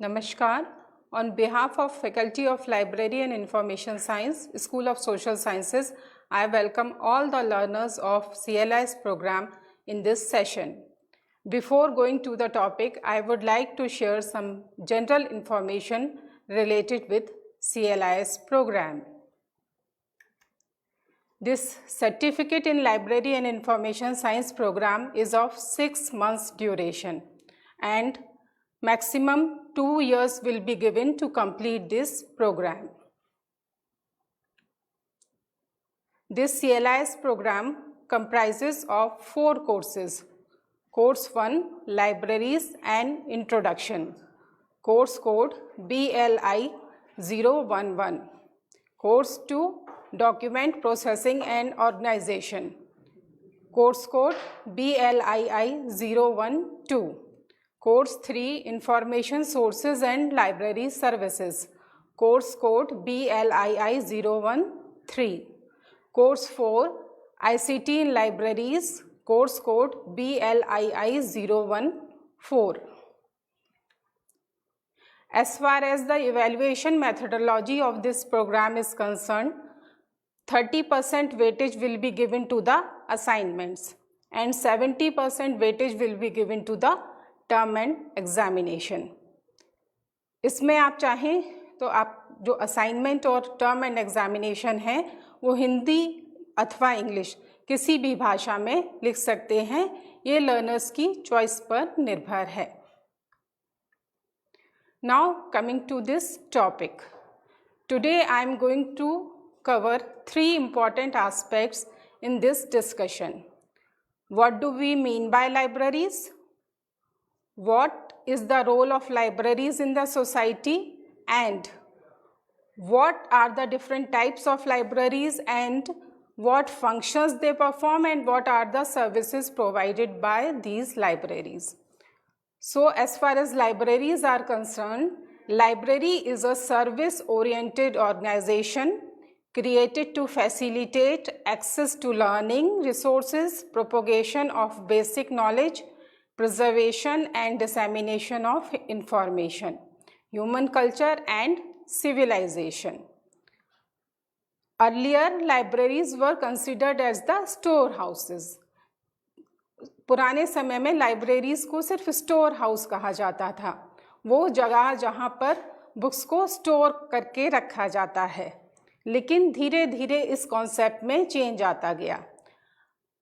Namaskar. On behalf of Faculty of Library and Information Science, School of Social Sciences, I welcome all the learners of CLIS program in this session. Before going to the topic, I would like to share some general information related with CLIS program. This Certificate in Library and Information Science program is of 6 months duration and maximum 2 years will be given to complete this program. This CLIS program comprises of 4 courses. Course 1, Libraries and Introduction. Course code BLI 011. Course 2, Document Processing and Organization. Course code BLII 012. Course 3, Information Sources and Library Services. Course code BLII 013. Course 4, ICT in Libraries. Course code BLII 014. As far as the evaluation methodology of this program is concerned, 30% weightage will be given to the assignments and 70% weightage will be given to the term and examination. इसमें आप चाहें तो आप जो assignment और term and examination है वो हिंदी अथवा इंग्लिश किसी भी भाषा में लिख सकते हैं. ये लर्नर्स की चॉइस पर निर्भर है. Now coming to this topic, today I am going to cover 3 important aspects in this discussion. What do we mean by libraries? What is the role of libraries in the society, and what are the different types of libraries and what functions they perform and what are the services provided by these libraries. So as far as libraries are concerned, library is a service oriented organization created to facilitate access to learning resources, propagation of basic knowledge, preservation and dissemination of information, human culture and civilization. Earlier, libraries were considered as the storehouses. पुराने समय में libraries को सिर्फ store house कहा जाता था, वो जगह जहाँ पर बुक्स को स्टोर करके रखा जाता है. लेकिन धीरे धीरे इस कॉन्सेप्ट में चेंज आता गया.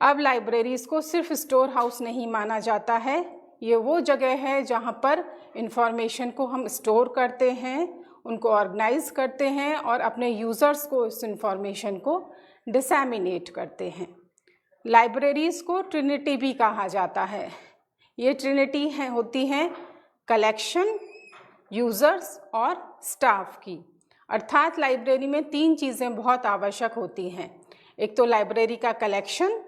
अब लाइब्रेरीज़ को सिर्फ स्टोर हाउस नहीं माना जाता है, ये वो जगह है जहाँ पर इंफॉर्मेशन को हम स्टोर करते हैं, उनको ऑर्गेनाइज करते हैं और अपने यूज़र्स को इस इंफॉर्मेशन को डिसैमिनेट करते हैं. लाइब्रेरीज़ को ट्रिनिटी भी कहा जाता है. ये ट्रिनिटी होती हैं कलेक्शन, यूज़र्स और स्टाफ की. अर्थात लाइब्रेरी में 3 चीज़ें बहुत आवश्यक होती हैं. एक तो लाइब्रेरी का कलेक्शन,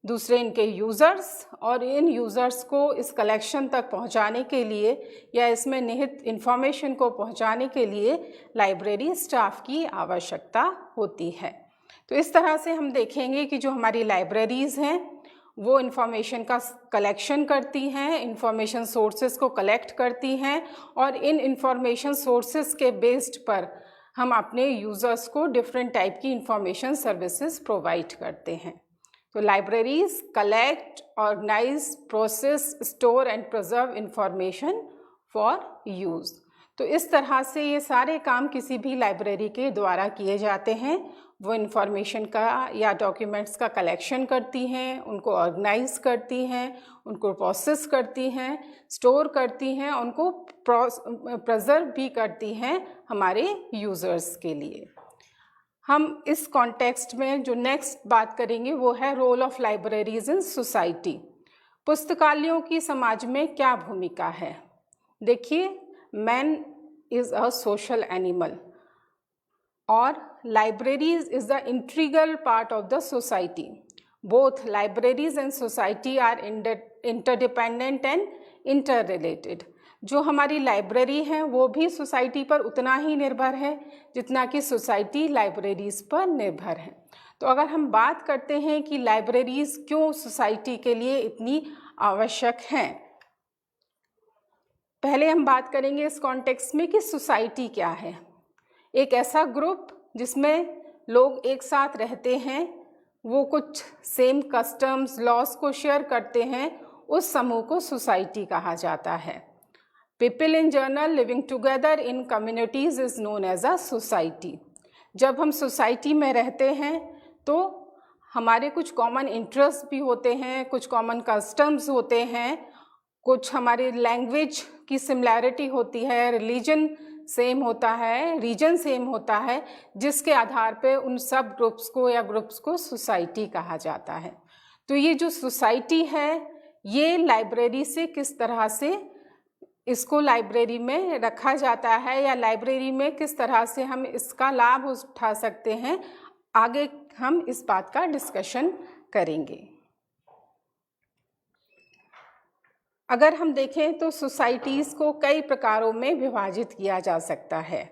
दूसरे इनके यूज़र्स, और इन यूज़र्स को इस कलेक्शन तक पहुंचाने के लिए या इसमें निहित इन्फॉर्मेशन को पहुंचाने के लिए लाइब्रेरी स्टाफ की आवश्यकता होती है. तो इस तरह से हम देखेंगे कि जो हमारी लाइब्रेरीज़ हैं वो इन्फॉर्मेशन का कलेक्शन करती हैं, इन्फॉर्मेशन सोर्सेज को कलेक्ट करती हैं और इन इन्फॉर्मेशन सोर्सेज के बेस्ड पर हम अपने यूज़र्स को डिफरेंट टाइप की इंफॉर्मेशन सर्विसेज प्रोवाइड करते हैं. तो libraries collect, organise, process, store and preserve information for use. तो इस तरह से ये सारे काम किसी भी लाइब्रेरी के द्वारा किए जाते हैं. वो इंफॉर्मेशन का या डॉक्यूमेंट्स का कलेक्शन करती हैं, उनको ऑर्गेनाइज करती हैं, उनको प्रोसेस करती हैं, स्टोर करती हैं, उनको प्रिजर्व भी करती हैं हमारे यूज़र्स के लिए. हम इस कॉन्टेक्स्ट में जो नेक्स्ट बात करेंगे वो है role of libraries in society. पुस्तकालयों की समाज में क्या भूमिका है. देखिए, man is a social animal और libraries is the integral part of the society. Both libraries and society are interdependent and interrelated. जो हमारी लाइब्रेरी है वो भी सोसाइटी पर उतना ही निर्भर है जितना कि सोसाइटी लाइब्रेरीज पर निर्भर है. तो अगर हम बात करते हैं कि लाइब्रेरीज क्यों सोसाइटी के लिए इतनी आवश्यक हैं, पहले हम बात करेंगे इस कॉन्टेक्स्ट में कि सोसाइटी क्या है। एक ऐसा ग्रुप जिसमें लोग एक साथ रहते हैं, वो कुछ सेम कस्टम्स लॉज को शेयर करते हैं, उस समूह को सोसाइटी कहा जाता है। People in general living together in communities is known as a society. जब हम सोसाइटी में रहते हैं तो हमारे कुछ कॉमन इंटरेस्ट भी होते हैं, कुछ कॉमन कस्टम्स होते हैं, कुछ हमारी लैंग्वेज की सिमिलैरिटी होती है, रिलीजन सेम होता है, रीजन सेम होता है, जिसके आधार पे उन सब ग्रुप्स को या ग्रुप्स को सोसाइटी कहा जाता है। तो ये जो सोसाइटी है ये लाइब्रेरी से किस तरह से इसको लाइब्रेरी में रखा जाता है या लाइब्रेरी में किस तरह से हम इसका लाभ उठा सकते हैं, आगे हम इस बात का डिस्कशन करेंगे। अगर हम देखें तो सोसाइटीज़ को कई प्रकारों में विभाजित किया जा सकता है।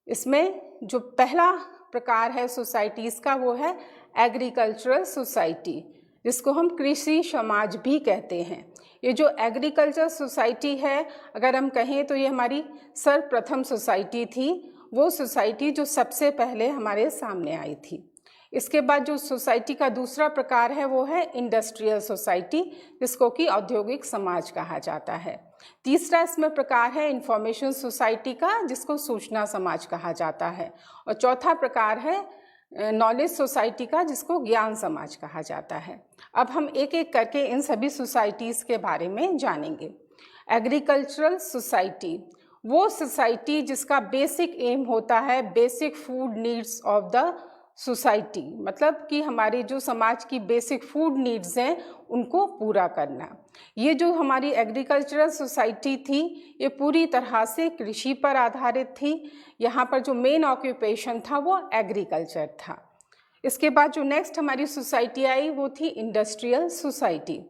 इसमें जो पहला प्रकार है सोसाइटीज़ का वो है एग्रीकल्चरल सोसाइटी, जिसको हम कृषि समाज भी कहते हैं। ये जो एग्रीकल्चर सोसाइटी है, अगर हम कहें तो ये हमारी सर्वप्रथम सोसाइटी थी, वो सोसाइटी जो सबसे पहले हमारे सामने आई थी। इसके बाद जो सोसाइटी का दूसरा प्रकार है वो है इंडस्ट्रियल सोसाइटी, जिसको कि औद्योगिक समाज कहा जाता है। तीसरा इसमें प्रकार है इंफॉर्मेशन सोसाइटी का, जिसको सूचना समाज कहा जाता है। और चौथा प्रकार है नॉलेज सोसाइटी का, जिसको ज्ञान समाज कहा जाता है। अब हम एक एक करके इन सभी सोसाइटीज़ के बारे में जानेंगे। एग्रीकल्चरल सोसाइटी वो सोसाइटी जिसका बेसिक एम होता है basic food needs of the society, मतलब कि हमारी जो समाज की बेसिक फूड नीड्स हैं उनको पूरा करना। ये जो हमारी एग्रीकल्चरल सोसाइटी थी ये पूरी तरह से कृषि पर आधारित थी। यहाँ पर जो मेन ऑक्यूपेशन था वो एग्रीकल्चर था। इसके बाद जो नेक्स्ट हमारी सोसाइटी आई वो थी इंडस्ट्रियल सोसाइटी।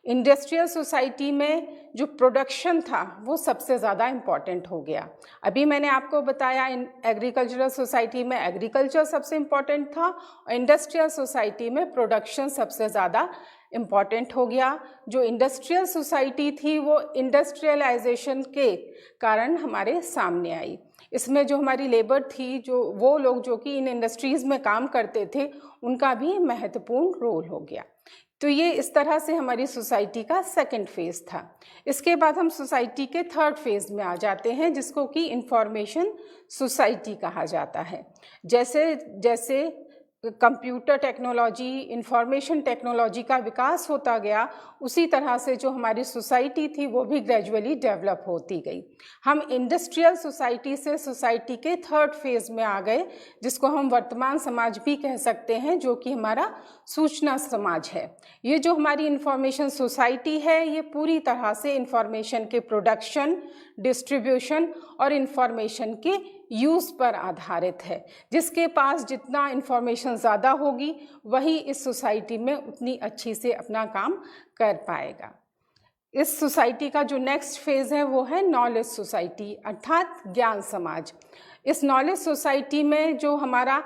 इंडस्ट्रियल सोसाइटी में जो प्रोडक्शन था वो सबसे ज़्यादा इम्पॉर्टेंट हो गया। अभी मैंने आपको बताया एग्रीकल्चरल सोसाइटी में एग्रीकल्चर सबसे इम्पॉर्टेंट था और इंडस्ट्रियल सोसाइटी में प्रोडक्शन सबसे ज़्यादा इम्पॉर्टेंट हो गया। जो इंडस्ट्रियल सोसाइटी थी वो इंडस्ट्रियलाइजेशन के कारण हमारे सामने आई। इसमें जो हमारी लेबर थी, जो वो लोग जो कि इन इंडस्ट्रीज़ में काम करते थे, उनका भी महत्वपूर्ण रोल हो गया। तो ये इस तरह से हमारी सोसाइटी का सेकंड फेज़ था। इसके बाद हम सोसाइटी के थर्ड फेज़ में आ जाते हैं, जिसको कि इंफॉर्मेशन सोसाइटी कहा जाता है। जैसे जैसे कंप्यूटर टेक्नोलॉजी, इंफॉर्मेशन टेक्नोलॉजी का विकास होता गया, उसी तरह से जो हमारी सोसाइटी थी वो भी ग्रेजुअली डेवलप होती गई। हम इंडस्ट्रियल सोसाइटी से सोसाइटी के थर्ड फेज़ में आ गए, जिसको हम वर्तमान समाज भी कह सकते हैं, जो कि हमारा सूचना समाज है। ये जो हमारी इंफॉर्मेशन सोसाइटी है ये पूरी तरह से इंफॉर्मेशन के प्रोडक्शन, डिस्ट्रीब्यूशन और इंफॉर्मेशन के यूज़ पर आधारित है। जिसके पास जितना इंफॉर्मेशन ज़्यादा होगी वही इस सोसाइटी में उतनी अच्छी से अपना काम कर पाएगा। इस सोसाइटी का जो नेक्स्ट फेज़ है वो है नॉलेज सोसाइटी, अर्थात ज्ञान समाज। इस नॉलेज सोसाइटी में जो हमारा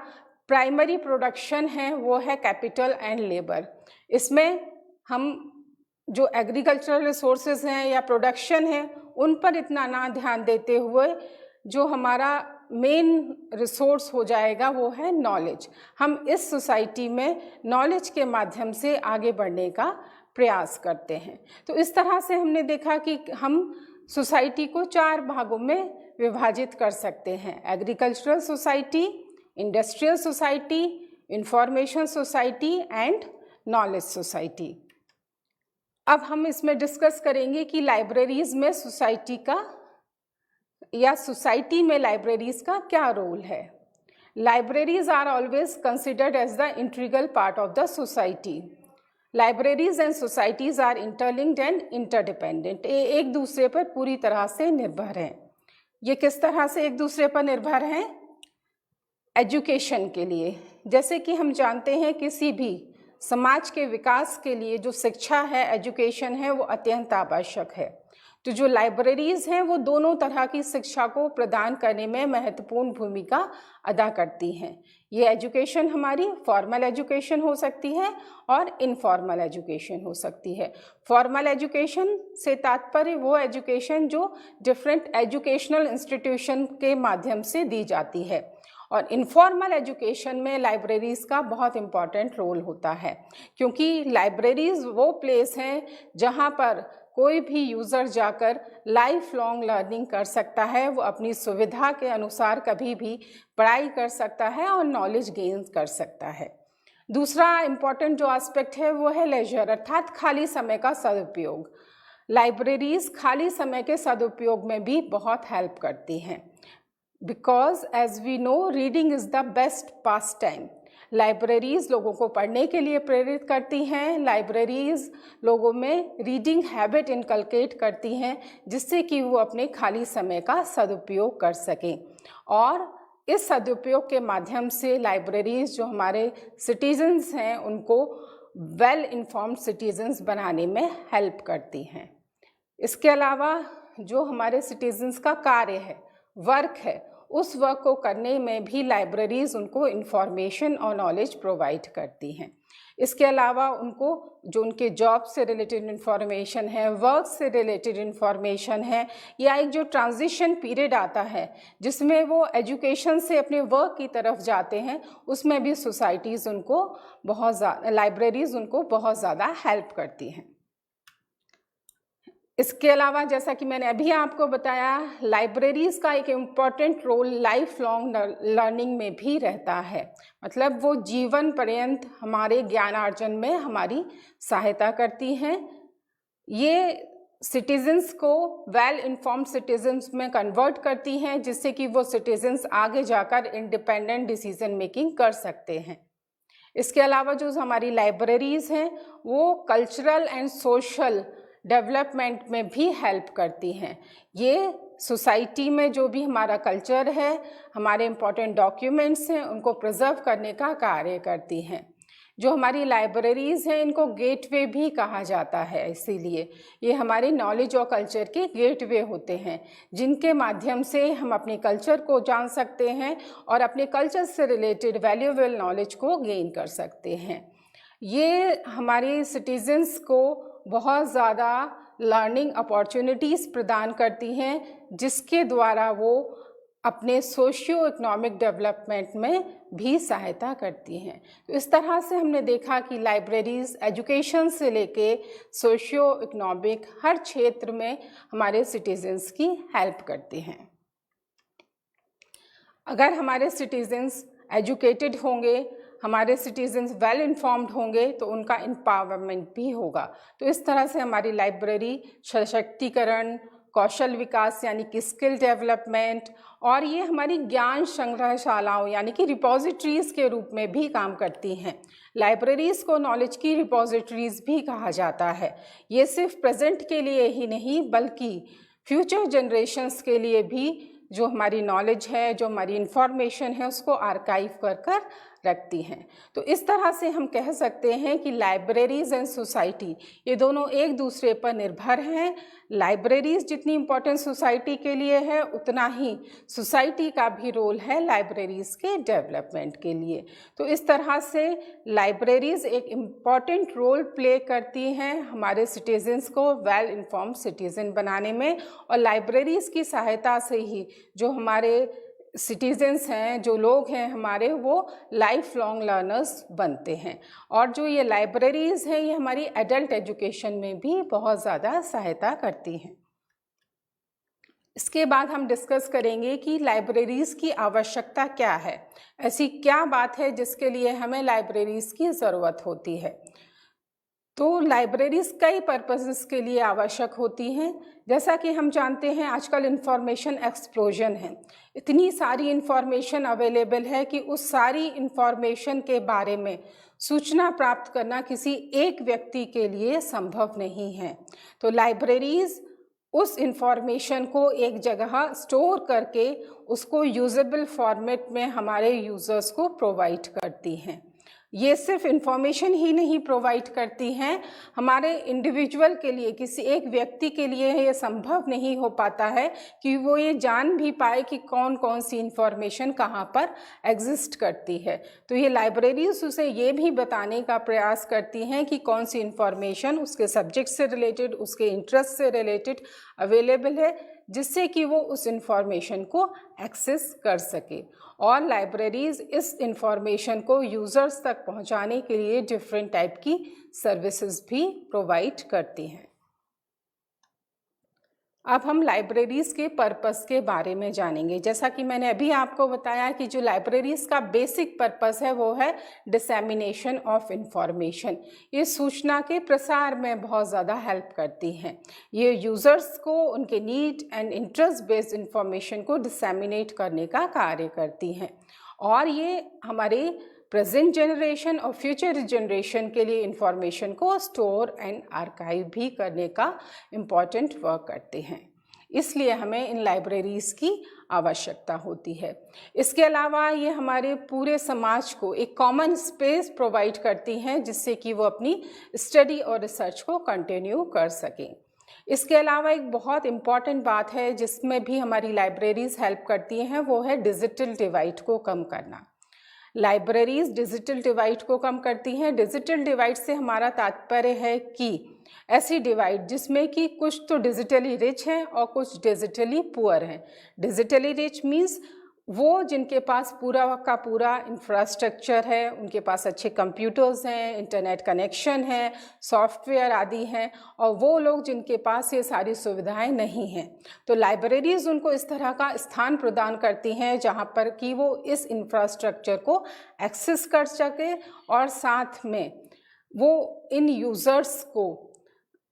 प्राइमरी प्रोडक्शन है वो है कैपिटल एंड लेबर। इसमें हम जो एग्रीकल्चरल रिसोर्सेज हैं या प्रोडक्शन है उन पर इतना ना ध्यान देते हुए जो हमारा मेन रिसोर्स हो जाएगा वो है नॉलेज। हम इस सोसाइटी में नॉलेज के माध्यम से आगे बढ़ने का प्रयास करते हैं। तो इस तरह से हमने देखा कि हम सोसाइटी को 4 भागों में विभाजित कर सकते हैं: agricultural society, industrial society, information society and knowledge society. अब हम इसमें डिस्कस करेंगे कि लाइब्रेरीज़ में सोसाइटी का या सोसाइटी में लाइब्रेरीज़ का क्या रोल है। Libraries are always considered as the integral part of the society. Libraries and societies are interlinked and interdependent. ये एक दूसरे पर पूरी तरह से निर्भर हैं। ये किस तरह से एक दूसरे पर निर्भर हैं? एजुकेशन के लिए। जैसे कि हम जानते हैं किसी भी समाज के विकास के लिए जो शिक्षा है, एजुकेशन है, वो अत्यंत आवश्यक है। तो जो लाइब्रेरीज़ हैं वो दोनों तरह की शिक्षा को प्रदान करने में महत्वपूर्ण भूमिका अदा करती हैं। ये एजुकेशन हमारी फॉर्मल एजुकेशन हो सकती है और इनफॉर्मल एजुकेशन हो सकती है। फॉर्मल एजुकेशन से तात्पर्य वो एजुकेशन जो डिफरेंट एजुकेशनल इंस्टीट्यूशन के माध्यम से दी जाती है, और इनफॉर्मल एजुकेशन में लाइब्रेरीज़ का बहुत इम्पॉर्टेंट रोल होता है, क्योंकि लाइब्रेरीज़ वो प्लेस हैं जहाँ पर कोई भी यूज़र जाकर लाइफ लॉन्ग लर्निंग कर सकता है। वो अपनी सुविधा के अनुसार कभी भी पढ़ाई कर सकता है और नॉलेज गेन कर सकता है। दूसरा इम्पॉर्टेंट जो एस्पेक्ट है वो है लेजर, अर्थात खाली समय का सदुपयोग। लाइब्रेरीज़ खाली समय के सदुपयोग में भी बहुत हेल्प करती हैं, because as we know reading is the best pastime. Libraries लोगों को पढ़ने के लिए प्रेरित करती हैं। लाइब्रेरीज़ लोगों में रीडिंग हैबिट इनकलकेट करती हैं, जिससे कि वो अपने खाली समय का सदुपयोग कर सकें, और इस सदुपयोग के माध्यम से लाइब्रेरीज़ जो हमारे सिटीजन्स हैं उनको वेल इन्फॉर्म्ड सिटीजन्स बनाने में हेल्प करती हैं। इसके अलावा जो हमारे सिटीजन्स का कार्य है, वर्क है, उस वर्क को करने में भी लाइब्रेरीज़ उनको इंफॉर्मेशन और नॉलेज प्रोवाइड करती हैं। इसके अलावा उनको जो उनके जॉब से रिलेटेड इन्फॉर्मेशन है, वर्क से रिलेटेड इन्फॉर्मेशन है, या एक जो ट्रांजिशन पीरियड आता है जिसमें वो एजुकेशन से अपने वर्क की तरफ जाते हैं, उसमें भी सोसाइटीज़ उनको बहुत ज़्यादा, लाइब्रेरीज़ उनको बहुत ज़्यादा हेल्प करती हैं। इसके अलावा जैसा कि मैंने अभी आपको बताया, लाइब्रेरीज़ का एक important role lifelong learning में भी रहता है। मतलब वो जीवन पर्यंत हमारे ज्ञानार्जन में हमारी सहायता करती हैं। ये सिटीजन्स को वेल इन्फॉर्म्ड सिटीजन्स में कन्वर्ट करती हैं, जिससे कि वो सिटीजन्स आगे जाकर इंडिपेंडेंट डिसीजन मेकिंग कर सकते हैं। इसके अलावा जो हमारी लाइब्रेरीज़ हैं वो कल्चरल एंड सोशल डेवलपमेंट में भी हेल्प करती हैं। ये सोसाइटी में जो भी हमारा कल्चर है, हमारे इम्पोर्टेंट डॉक्यूमेंट्स हैं, उनको प्रिजर्व करने का कार्य करती हैं। जो हमारी लाइब्रेरीज़ हैं इनको गेटवे भी कहा जाता है, इसीलिए ये हमारे नॉलेज और कल्चर के गेटवे होते हैं, जिनके माध्यम से हम अपने कल्चर को जान सकते हैं और अपने कल्चर से रिलेटेड वैल्यूएबल नॉलेज को गेन कर सकते हैं। ये हमारे सिटीजन्स को बहुत ज़्यादा लर्निंग अपॉर्चुनिटीज़ प्रदान करती हैं, जिसके द्वारा वो अपने सोशियो इकोनॉमिक डेवलपमेंट में भी सहायता करती हैं। तो इस तरह से हमने देखा कि लाइब्रेरीज़ एजुकेशन से लेके सोशियो इकोनॉमिक हर क्षेत्र में हमारे सिटीजन्स की हेल्प करती हैं। अगर हमारे सिटीजन्स एजुकेटेड होंगे, हमारे सिटीजन्स वेल इन्फॉर्म्ड होंगे, तो उनका एम्पावरमेंट भी होगा। तो इस तरह से हमारी लाइब्रेरी सशक्तिकरण, कौशल विकास यानी कि स्किल डेवलपमेंट, और ये हमारी ज्ञान संग्रहशालाओं यानी कि रिपोजिटरीज़ के रूप में भी काम करती हैं। लाइब्रेरीज़ को नॉलेज की रिपोजिटरीज़ भी कहा जाता है। ये सिर्फ प्रेजेंट के लिए ही नहीं बल्कि फ्यूचर जनरेशन्स के लिए भी जो हमारी नॉलेज है, जो हमारी इंफॉर्मेशन है, उसको आर्काइव कर रखती हैं। तो इस तरह से हम कह सकते हैं कि लाइब्रेरीज़ एंड सोसाइटी ये दोनों एक दूसरे पर निर्भर हैं। लाइब्रेरीज़ जितनी इम्पोर्टेंट सोसाइटी के लिए है, उतना ही सोसाइटी का भी रोल है लाइब्रेरीज़ के डेवलपमेंट के लिए। तो इस तरह से लाइब्रेरीज़ एक इम्पॉर्टेंट रोल प्ले करती हैं हमारे सिटीजन्स को वेल इन्फॉर्म्ड सिटीज़न बनाने में, और लाइब्रेरीज़ की सहायता से ही जो हमारे सिटीजन्स हैं, जो लोग हैं हमारे, वो लाइफ लॉन्ग लर्नर्स बनते हैं। और जो ये लाइब्रेरीज़ हैं ये हमारी एडल्ट एजुकेशन में भी बहुत ज़्यादा सहायता करती हैं। इसके बाद हम डिस्कस करेंगे कि लाइब्रेरीज़ की आवश्यकता क्या है, ऐसी क्या बात है जिसके लिए हमें लाइब्रेरीज़ की ज़रूरत होती है। तो लाइब्रेरीज़ कई पर्पसेस के लिए आवश्यक होती हैं। जैसा कि हम जानते हैं आजकल इंफॉर्मेशन एक्सप्लोजन है, इतनी सारी इंफॉर्मेशन अवेलेबल है कि उस सारी इंफॉर्मेशन के बारे में सूचना प्राप्त करना किसी एक व्यक्ति के लिए संभव नहीं है। तो लाइब्रेरीज़ उस इंफॉर्मेशन को एक जगह स्टोर करके उसको यूजेबल फॉर्मेट में हमारे यूज़र्स को प्रोवाइड करती हैं। ये सिर्फ इंफॉर्मेशन ही नहीं प्रोवाइड करती हैं, हमारे इंडिविजुअल के लिए, किसी एक व्यक्ति के लिए ये संभव नहीं हो पाता है कि वो ये जान भी पाए कि कौन कौन सी इंफॉर्मेशन कहाँ पर एग्जिस्ट करती है। तो ये लाइब्रेरीज उसे ये भी बताने का प्रयास करती हैं कि कौन सी इंफॉर्मेशन उसके सब्जेक्ट से रिलेटेड, उसके इंटरेस्ट से रिलेटेड अवेलेबल है, जिससे कि वो उस इंफॉर्मेशन को एक्सेस कर सके। और लाइब्रेरीज इस इंफॉर्मेशन को यूज़र्स तक पहुंचाने के लिए डिफरेंट टाइप की सर्विसेज भी प्रोवाइड करती हैं। अब हम लाइब्रेरीज़ के पर्पस के बारे में जानेंगे। जैसा कि मैंने अभी आपको बताया कि जो लाइब्रेरीज़ का बेसिक पर्पस है वो है डिसेमिनेशन ऑफ इंफॉर्मेशन। ये सूचना के प्रसार में बहुत ज़्यादा हेल्प करती हैं। ये यूज़र्स को उनके need and interest based information को डिसेमिनेट करने का कार्य करती हैं, और ये हमारे प्रेजेंट जनरेशन और फ्यूचर जनरेशन के लिए इंफॉर्मेशन को स्टोर एंड आर्काइव भी करने का इम्पॉर्टेंट वर्क करते हैं। इसलिए हमें इन लाइब्रेरीज़ की आवश्यकता होती है। इसके अलावा ये हमारे पूरे समाज को एक कॉमन स्पेस प्रोवाइड करती हैं, जिससे कि वो अपनी स्टडी और रिसर्च को कंटिन्यू कर सकें। इसके अलावा एक बहुत इम्पॉर्टेंट बात है जिसमें भी हमारी लाइब्रेरीज़ हेल्प करती हैं, वो है डिजिटल डिवाइड को कम करना। लाइब्रेरीज डिजिटल डिवाइड को कम करती हैं। डिजिटल डिवाइड से हमारा तात्पर्य है कि ऐसी डिवाइड जिसमें कि कुछ तो डिजिटली रिच हैं और कुछ डिजिटली पुअर हैं। डिजिटली रिच मीन्स वो जिनके पास पूरा का पूरा इंफ्रास्ट्रक्चर है, उनके पास अच्छे कंप्यूटर्स हैं, इंटरनेट कनेक्शन है, सॉफ्टवेयर आदि हैं, और वो लोग जिनके पास ये सारी सुविधाएं नहीं हैं। तो लाइब्रेरीज़ उनको इस तरह का स्थान प्रदान करती हैं जहाँ पर कि वो इस इंफ्रास्ट्रक्चर को एक्सेस कर सके, और साथ में वो इन यूज़र्स को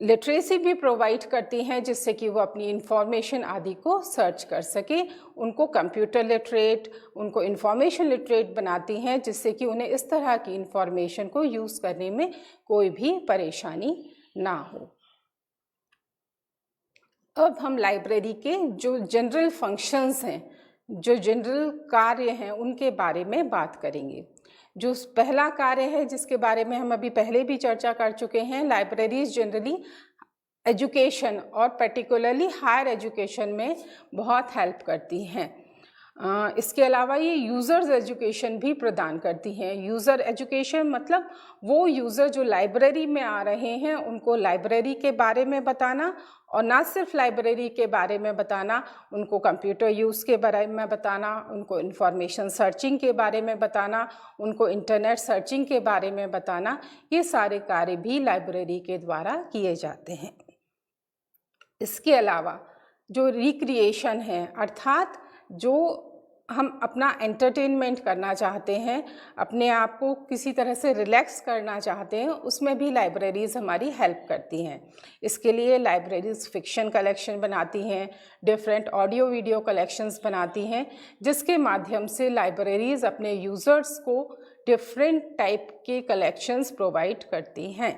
लिटरेसी भी प्रोवाइड करती हैं, जिससे कि वो अपनी इंफॉर्मेशन आदि को सर्च कर सके। उनको कंप्यूटर लिटरेट, उनको इंफॉर्मेशन लिटरेट बनाती हैं, जिससे कि उन्हें इस तरह की इंफॉर्मेशन को यूज़ करने में कोई भी परेशानी ना हो। अब हम लाइब्रेरी के जो जनरल फंक्शंस हैं, जो जनरल कार्य हैं, उनके बारे में बात करेंगे। जो पहला कार्य है जिसके बारे में हम अभी पहले भी चर्चा कर चुके हैं, लाइब्रेरीज जनरली एजुकेशन और पर्टिकुलरली हायर एजुकेशन में बहुत हेल्प करती हैं। इसके अलावा ये यूज़र्स एजुकेशन भी प्रदान करती हैं। यूज़र एजुकेशन मतलब वो यूज़र जो लाइब्रेरी में आ रहे हैं उनको लाइब्रेरी के बारे में बताना, और ना सिर्फ लाइब्रेरी के बारे में बताना, उनको कंप्यूटर यूज़ के बारे में बताना, उनको इंफॉर्मेशन सर्चिंग के बारे में बताना, उनको इंटरनेट सर्चिंग के बारे में बताना। ये सारे कार्य भी लाइब्रेरी के द्वारा किए जाते हैं। इसके अलावा जो रिक्रिएशन है, अर्थात जो हम अपना एंटरटेनमेंट करना चाहते हैं, अपने आप को किसी तरह से रिलैक्स करना चाहते हैं, उसमें भी लाइब्रेरीज़ हमारी हेल्प करती हैं। इसके लिए लाइब्रेरीज़ फिक्शन कलेक्शन बनाती हैं, डिफरेंट ऑडियो वीडियो कलेक्शंस बनाती हैं, जिसके माध्यम से लाइब्रेरीज़ अपने यूज़र्स को डिफरेंट टाइप के कलेक्शंस प्रोवाइड करती हैं।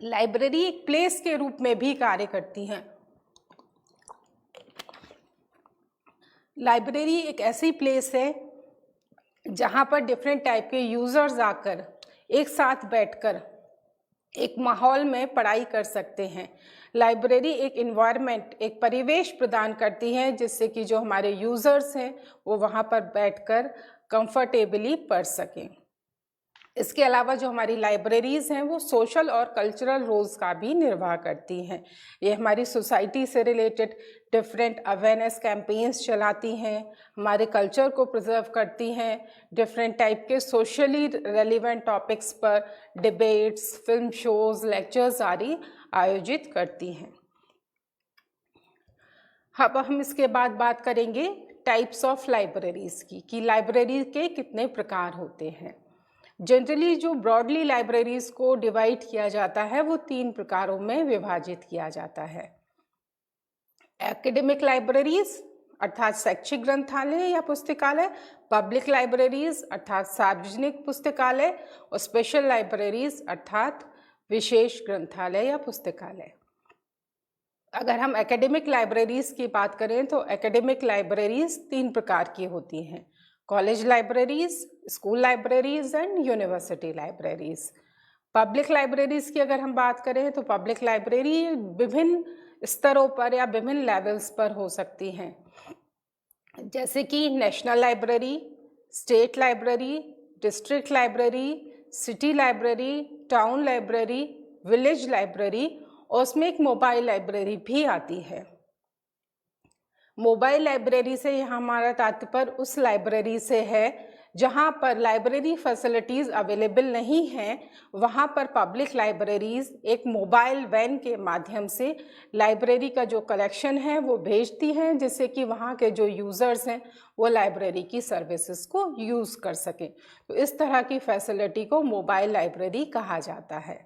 लाइब्रेरी एक प्लेस के रूप में भी कार्य करती हैं। लाइब्रेरी एक ऐसी प्लेस है जहाँ पर डिफरेंट टाइप के यूज़र्स आकर एक साथ बैठकर एक माहौल में पढ़ाई कर सकते हैं। लाइब्रेरी एक इन्वायरमेंट, एक परिवेश प्रदान करती है, जिससे कि जो हमारे यूज़र्स हैं वो वहाँ पर बैठकर कंफर्टेबली पढ़ सकें। इसके अलावा जो हमारी लाइब्रेरीज़ हैं वो सोशल और कल्चरल रोल्स का भी निर्वाह करती हैं। ये हमारी सोसाइटी से रिलेटेड डिफरेंट अवेयरनेस कैंपेन्स चलाती हैं, हमारे कल्चर को प्रिजर्व करती हैं, डिफरेंट टाइप के सोशली रेलिवेंट टॉपिक्स पर डिबेट्स, फिल्म शोज़, लेक्चर्स आदि आयोजित करती हैं। अब हम इसके बाद बात करेंगे टाइप्स ऑफ लाइब्रेरीज़ की, कि लाइब्रेरी के कितने प्रकार होते हैं। जनरली जो ब्रॉडली लाइब्रेरीज़ को डिवाइड किया जाता है वो 3 प्रकारों में विभाजित किया जाता है। एकेडमिक लाइब्रेरीज अर्थात शैक्षिक ग्रंथालय या पुस्तकालय, पब्लिक लाइब्रेरीज अर्थात सार्वजनिक पुस्तकालय, और स्पेशल लाइब्रेरीज अर्थात विशेष ग्रंथालय या पुस्तकालय। अगर हम एकेडमिक लाइब्रेरीज़ की बात करें तो एकेडमिक लाइब्रेरीज़ 3 प्रकार की होती हैं। College libraries, school libraries and university libraries. Public libraries की अगर हम बात करें तो पब्लिक लाइब्रेरी विभिन्न स्तरों पर या विभिन्न लेवल्स पर हो सकती हैं, जैसे कि national library, state library, district library, city library, town library, village library, और उसमें एक मोबाइल लाइब्रेरी भी आती है। मोबाइल लाइब्रेरी से यहाँ हमारा तात्पर्य उस लाइब्रेरी से है जहाँ पर लाइब्रेरी फैसिलिटीज़ अवेलेबल नहीं हैं, वहाँ पर पब्लिक लाइब्रेरीज़ एक मोबाइल वैन के माध्यम से लाइब्रेरी का जो कलेक्शन है वो भेजती हैं, जिससे कि वहाँ के जो यूज़र्स हैं वो लाइब्रेरी की सर्विसेज को यूज़ कर सकें। तो इस तरह की फैसिलिटी को मोबाइल लाइब्रेरी कहा जाता है।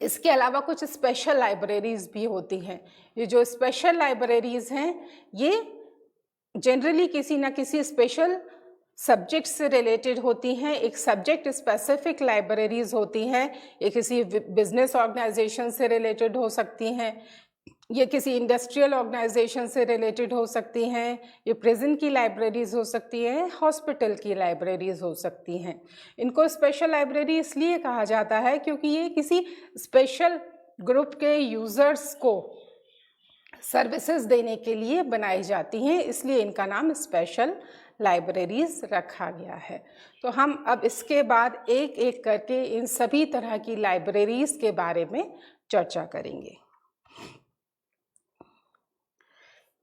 इसके अलावा कुछ स्पेशल लाइब्रेरीज़ भी होती हैं। ये जो स्पेशल लाइब्रेरीज़ हैं ये जनरली किसी न किसी स्पेशल सब्जेक्ट से रिलेटेड होती हैं। एक सब्जेक्ट स्पेसिफिक लाइब्रेरीज़ होती हैं, ये किसी बिजनेस ऑर्गेनाइजेशन से रिलेटेड हो सकती हैं, ये किसी इंडस्ट्रियल ऑर्गेनाइजेशन से रिलेटेड हो सकती हैं, ये प्रिजन की लाइब्रेरीज़ हो सकती हैं, हॉस्पिटल की लाइब्रेरीज़ हो सकती हैं। इनको स्पेशल लाइब्रेरी इसलिए कहा जाता है क्योंकि ये किसी स्पेशल ग्रुप के यूज़र्स को सर्विसेज देने के लिए बनाई जाती हैं, इसलिए इनका नाम स्पेशल लाइब्रेरीज़ रखा गया है। तो हम अब इसके बाद एक एक करके इन सभी तरह की लाइब्रेरीज़ के बारे में चर्चा करेंगे।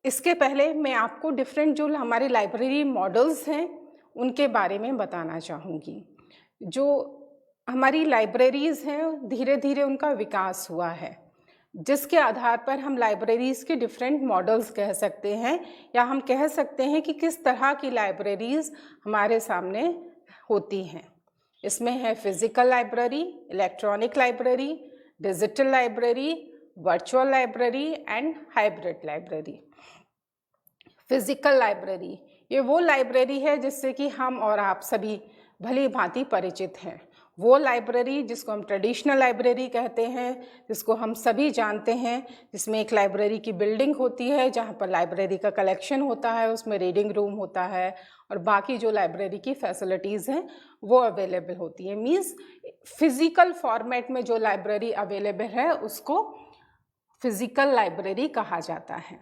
इसके पहले मैं आपको डिफरेंट जो हमारे लाइब्रेरी मॉडल्स हैं उनके बारे में बताना चाहूँगी। जो हमारी लाइब्रेरीज़ हैं धीरे धीरे उनका विकास हुआ है, जिसके आधार पर हम लाइब्रेरीज़ के डिफरेंट मॉडल्स कह सकते हैं, या हम कह सकते हैं कि किस तरह की लाइब्रेरीज़ हमारे सामने होती हैं। इसमें है physical library, electronic library, digital library, virtual library and hybrid library. Physical library ये वो लाइब्रेरी है जिससे कि हम और आप सभी भली भांति परिचित हैं। वो लाइब्रेरी जिसको हम ट्रेडिशनल लाइब्रेरी कहते हैं, जिसको हम सभी जानते हैं, जिसमें एक लाइब्रेरी की बिल्डिंग होती है जहाँ पर लाइब्रेरी का कलेक्शन होता है, उसमें रीडिंग रूम होता है और बाकी जो लाइब्रेरी की फैसिलिटीज़ हैं वो अवेलेबल होती है। मीन्स फिज़िकल फॉर्मेट में जो लाइब्रेरी अवेलेबल है उसको फिज़िकल लाइब्रेरी कहा जाता है।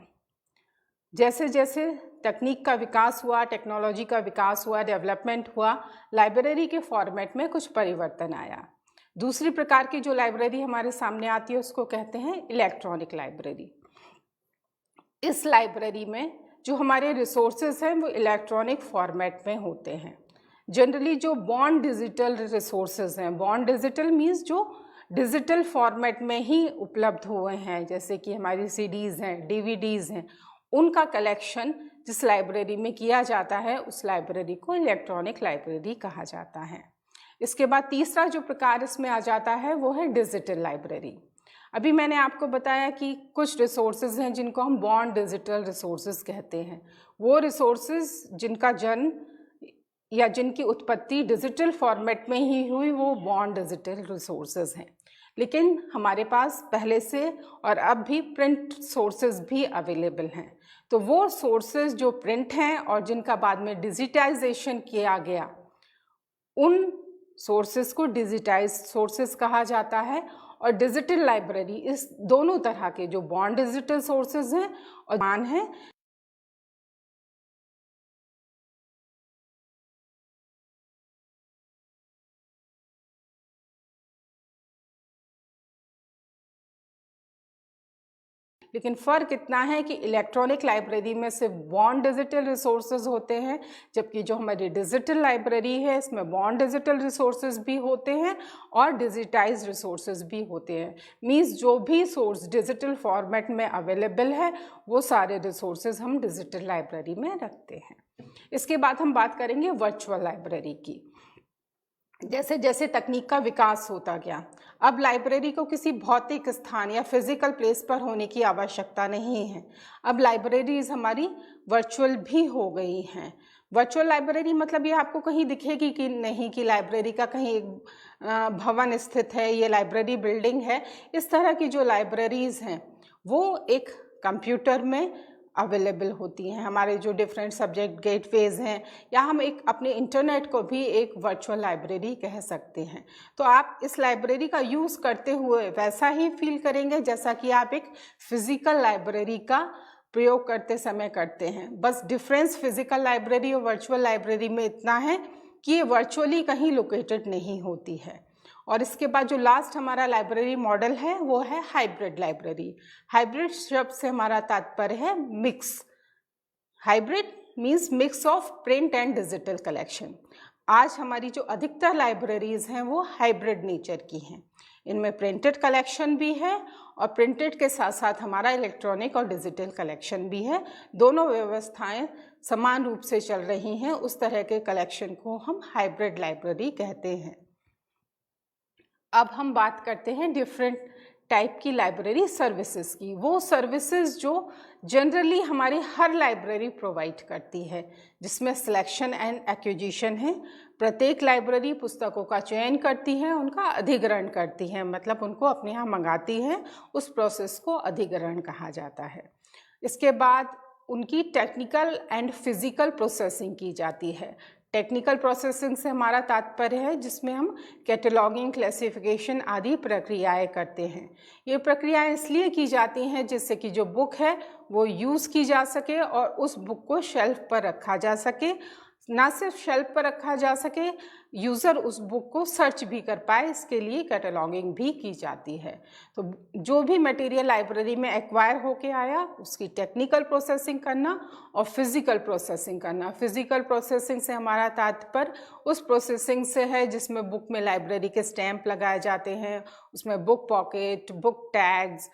जैसे जैसे तकनीक का विकास हुआ, टेक्नोलॉजी का विकास हुआ, डेवलपमेंट हुआ, लाइब्रेरी के फॉर्मेट में कुछ परिवर्तन आया। दूसरी प्रकार की जो लाइब्रेरी हमारे सामने आती है उसको कहते हैं इलेक्ट्रॉनिक लाइब्रेरी। इस लाइब्रेरी में जो हमारे रिसोर्सेज हैं वो इलेक्ट्रॉनिक फॉर्मेट में होते हैं। जनरली जो बॉन्ड डिजिटल रिसोर्सेज हैं, बॉन्ड डिजिटल मीन्स जो डिजिटल फॉर्मेट में ही उपलब्ध हुए हैं, जैसे कि हमारी सीडीज़ हैं, डीवीडीज़ हैं, उनका कलेक्शन जिस लाइब्रेरी में किया जाता है उस लाइब्रेरी को इलेक्ट्रॉनिक लाइब्रेरी कहा जाता है। इसके बाद तीसरा जो प्रकार इसमें आ जाता है वो है डिजिटल लाइब्रेरी। अभी मैंने आपको बताया कि कुछ रिसोर्सेज हैं जिनको हम बॉन्ड डिजिटल रिसोर्सेज कहते हैं। वो रिसोर्सेज जिनका जन्म या जिनकी उत्पत्ति डिजिटल फॉर्मेट में ही हुई वो बॉन्ड डिजिटल रिसोर्सेज हैं। लेकिन हमारे पास पहले से और अब भी प्रिंट सोर्सेज भी अवेलेबल हैं। तो वो सोर्सेज जो प्रिंट हैं और जिनका बाद में डिजिटाइजेशन किया गया, उन सोर्सेज को डिजिटाइज सोर्सेज कहा जाता है। और डिजिटल लाइब्रेरी इस दोनों तरह के जो बॉन्ड डिजिटल सोर्सेज हैं और मान हैं, लेकिन फ़र्क इतना है कि इलेक्ट्रॉनिक लाइब्रेरी में सिर्फ बॉन्ड डिजिटल रिसोर्सेज होते हैं, जबकि जो हमारी डिजिटल लाइब्रेरी है इसमें बॉन्ड डिजिटल रिसोर्सेज भी होते हैं और डिजिटाइज रिसोर्सेज भी होते हैं। मीन्स जो भी सोर्स डिजिटल फॉर्मेट में अवेलेबल है वो सारे रिसोर्सेज हम डिजिटल लाइब्रेरी में रखते हैं। इसके बाद हम बात करेंगे वर्चुअल लाइब्रेरी की। जैसे जैसे तकनीक का विकास होता गया, अब लाइब्रेरी को किसी भौतिक स्थान या फिजिकल प्लेस पर होने की आवश्यकता नहीं है। अब लाइब्रेरीज हमारी वर्चुअल भी हो गई हैं। वर्चुअल लाइब्रेरी मतलब ये आपको कहीं दिखेगी कि नहीं कि लाइब्रेरी का कहीं एक भवन स्थित है, ये लाइब्रेरी बिल्डिंग है। इस तरह की जो लाइब्रेरीज हैं वो एक कंप्यूटर में अवेलेबल होती हैं, हमारे जो डिफरेंट सब्जेक्ट गेटवेज हैं, या हम एक अपने इंटरनेट को भी एक वर्चुअल लाइब्रेरी कह सकते हैं। तो आप इस लाइब्रेरी का यूज़ करते हुए वैसा ही फील करेंगे जैसा कि आप एक फिज़िकल लाइब्रेरी का प्रयोग करते समय करते हैं। बस डिफरेंस फिज़िकल लाइब्रेरी और वर्चुअल लाइब्रेरी में इतना है कि ये वर्चुअली कहीं लोकेटेड नहीं होती है। और इसके बाद जो लास्ट हमारा लाइब्रेरी मॉडल है वो है हाइब्रिड लाइब्रेरी। हाइब्रिड शब्द से हमारा तात्पर्य है mix. Hybrid means mix of print and digital collection. आज हमारी जो अधिकतर लाइब्रेरीज हैं वो हाइब्रिड नेचर की हैं। इनमें प्रिंटेड कलेक्शन भी है और प्रिंटेड के साथ साथ हमारा इलेक्ट्रॉनिक और डिजिटल कलेक्शन भी है। दोनों व्यवस्थाएं समान रूप से चल रही हैं। उस तरह के कलेक्शन को हम हाइब्रिड लाइब्रेरी कहते हैं। अब हम बात करते हैं डिफरेंट टाइप की लाइब्रेरी सर्विसेज की। वो सर्विसेज जो जनरली हमारी हर लाइब्रेरी प्रोवाइड करती है, जिसमें सिलेक्शन एंड एक्विजिशन है। प्रत्येक लाइब्रेरी पुस्तकों का चयन करती है, उनका अधिग्रहण करती है, मतलब उनको अपने यहाँ मंगाती है। उस प्रोसेस को अधिग्रहण कहा जाता है। इसके बाद उनकी टेक्निकल एंड फिजिकल प्रोसेसिंग की जाती है। टेक्निकल प्रोसेसिंग से हमारा तात्पर्य है जिसमें हम कैटलॉगिंग, क्लासिफिकेशन आदि प्रक्रियाएं करते हैं। ये प्रक्रियाएं इसलिए की जाती हैं जिससे कि जो बुक है वो यूज़ की जा सके और उस बुक को शेल्फ पर रखा जा सके। ना सिर्फ शेल्फ पर रखा जा सके, यूज़र उस बुक को सर्च भी कर पाए, इसके लिए कैटलॉगिंग भी की जाती है। तो जो भी मटेरियल लाइब्रेरी में एक्वायर होके आया उसकी टेक्निकल प्रोसेसिंग करना और फिज़िकल प्रोसेसिंग करना। फिज़िकल प्रोसेसिंग से हमारा तात्पर्य उस प्रोसेसिंग से है जिसमें बुक में लाइब्रेरी के स्टैंप लगाए जाते हैं, उसमें बुक पॉकेट, बुक टैग्स,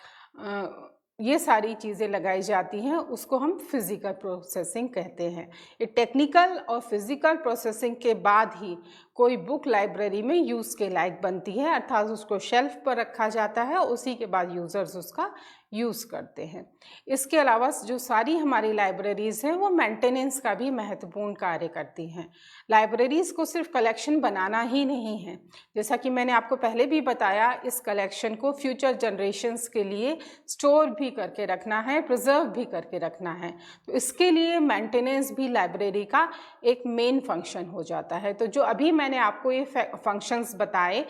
ये सारी चीज़ें लगाई जाती हैं, उसको हम फिज़िकल प्रोसेसिंग कहते हैं। ये टेक्निकल और फिज़िकल प्रोसेसिंग के बाद ही कोई बुक लाइब्रेरी में यूज़ के लायक बनती है, अर्थात उसको शेल्फ पर रखा जाता है, उसी के बाद यूज़र्स उसका यूज़ करते हैं। इसके अलावा जो सारी हमारी लाइब्रेरीज़ हैं वो मेंटेनेंस का भी महत्वपूर्ण कार्य करती हैं। लाइब्रेरीज़ को सिर्फ कलेक्शन बनाना ही नहीं है, जैसा कि मैंने आपको पहले भी बताया, इस कलेक्शन को फ्यूचर जनरेशन्स के लिए स्टोर भी करके रखना है, प्रिजर्व भी करके रखना है। तो इसके लिए मेंटेनेंस भी लाइब्रेरी का एक मेन फंक्शन हो जाता है। तो जो अभी मैंने आपको ये फंक्शंस बताए,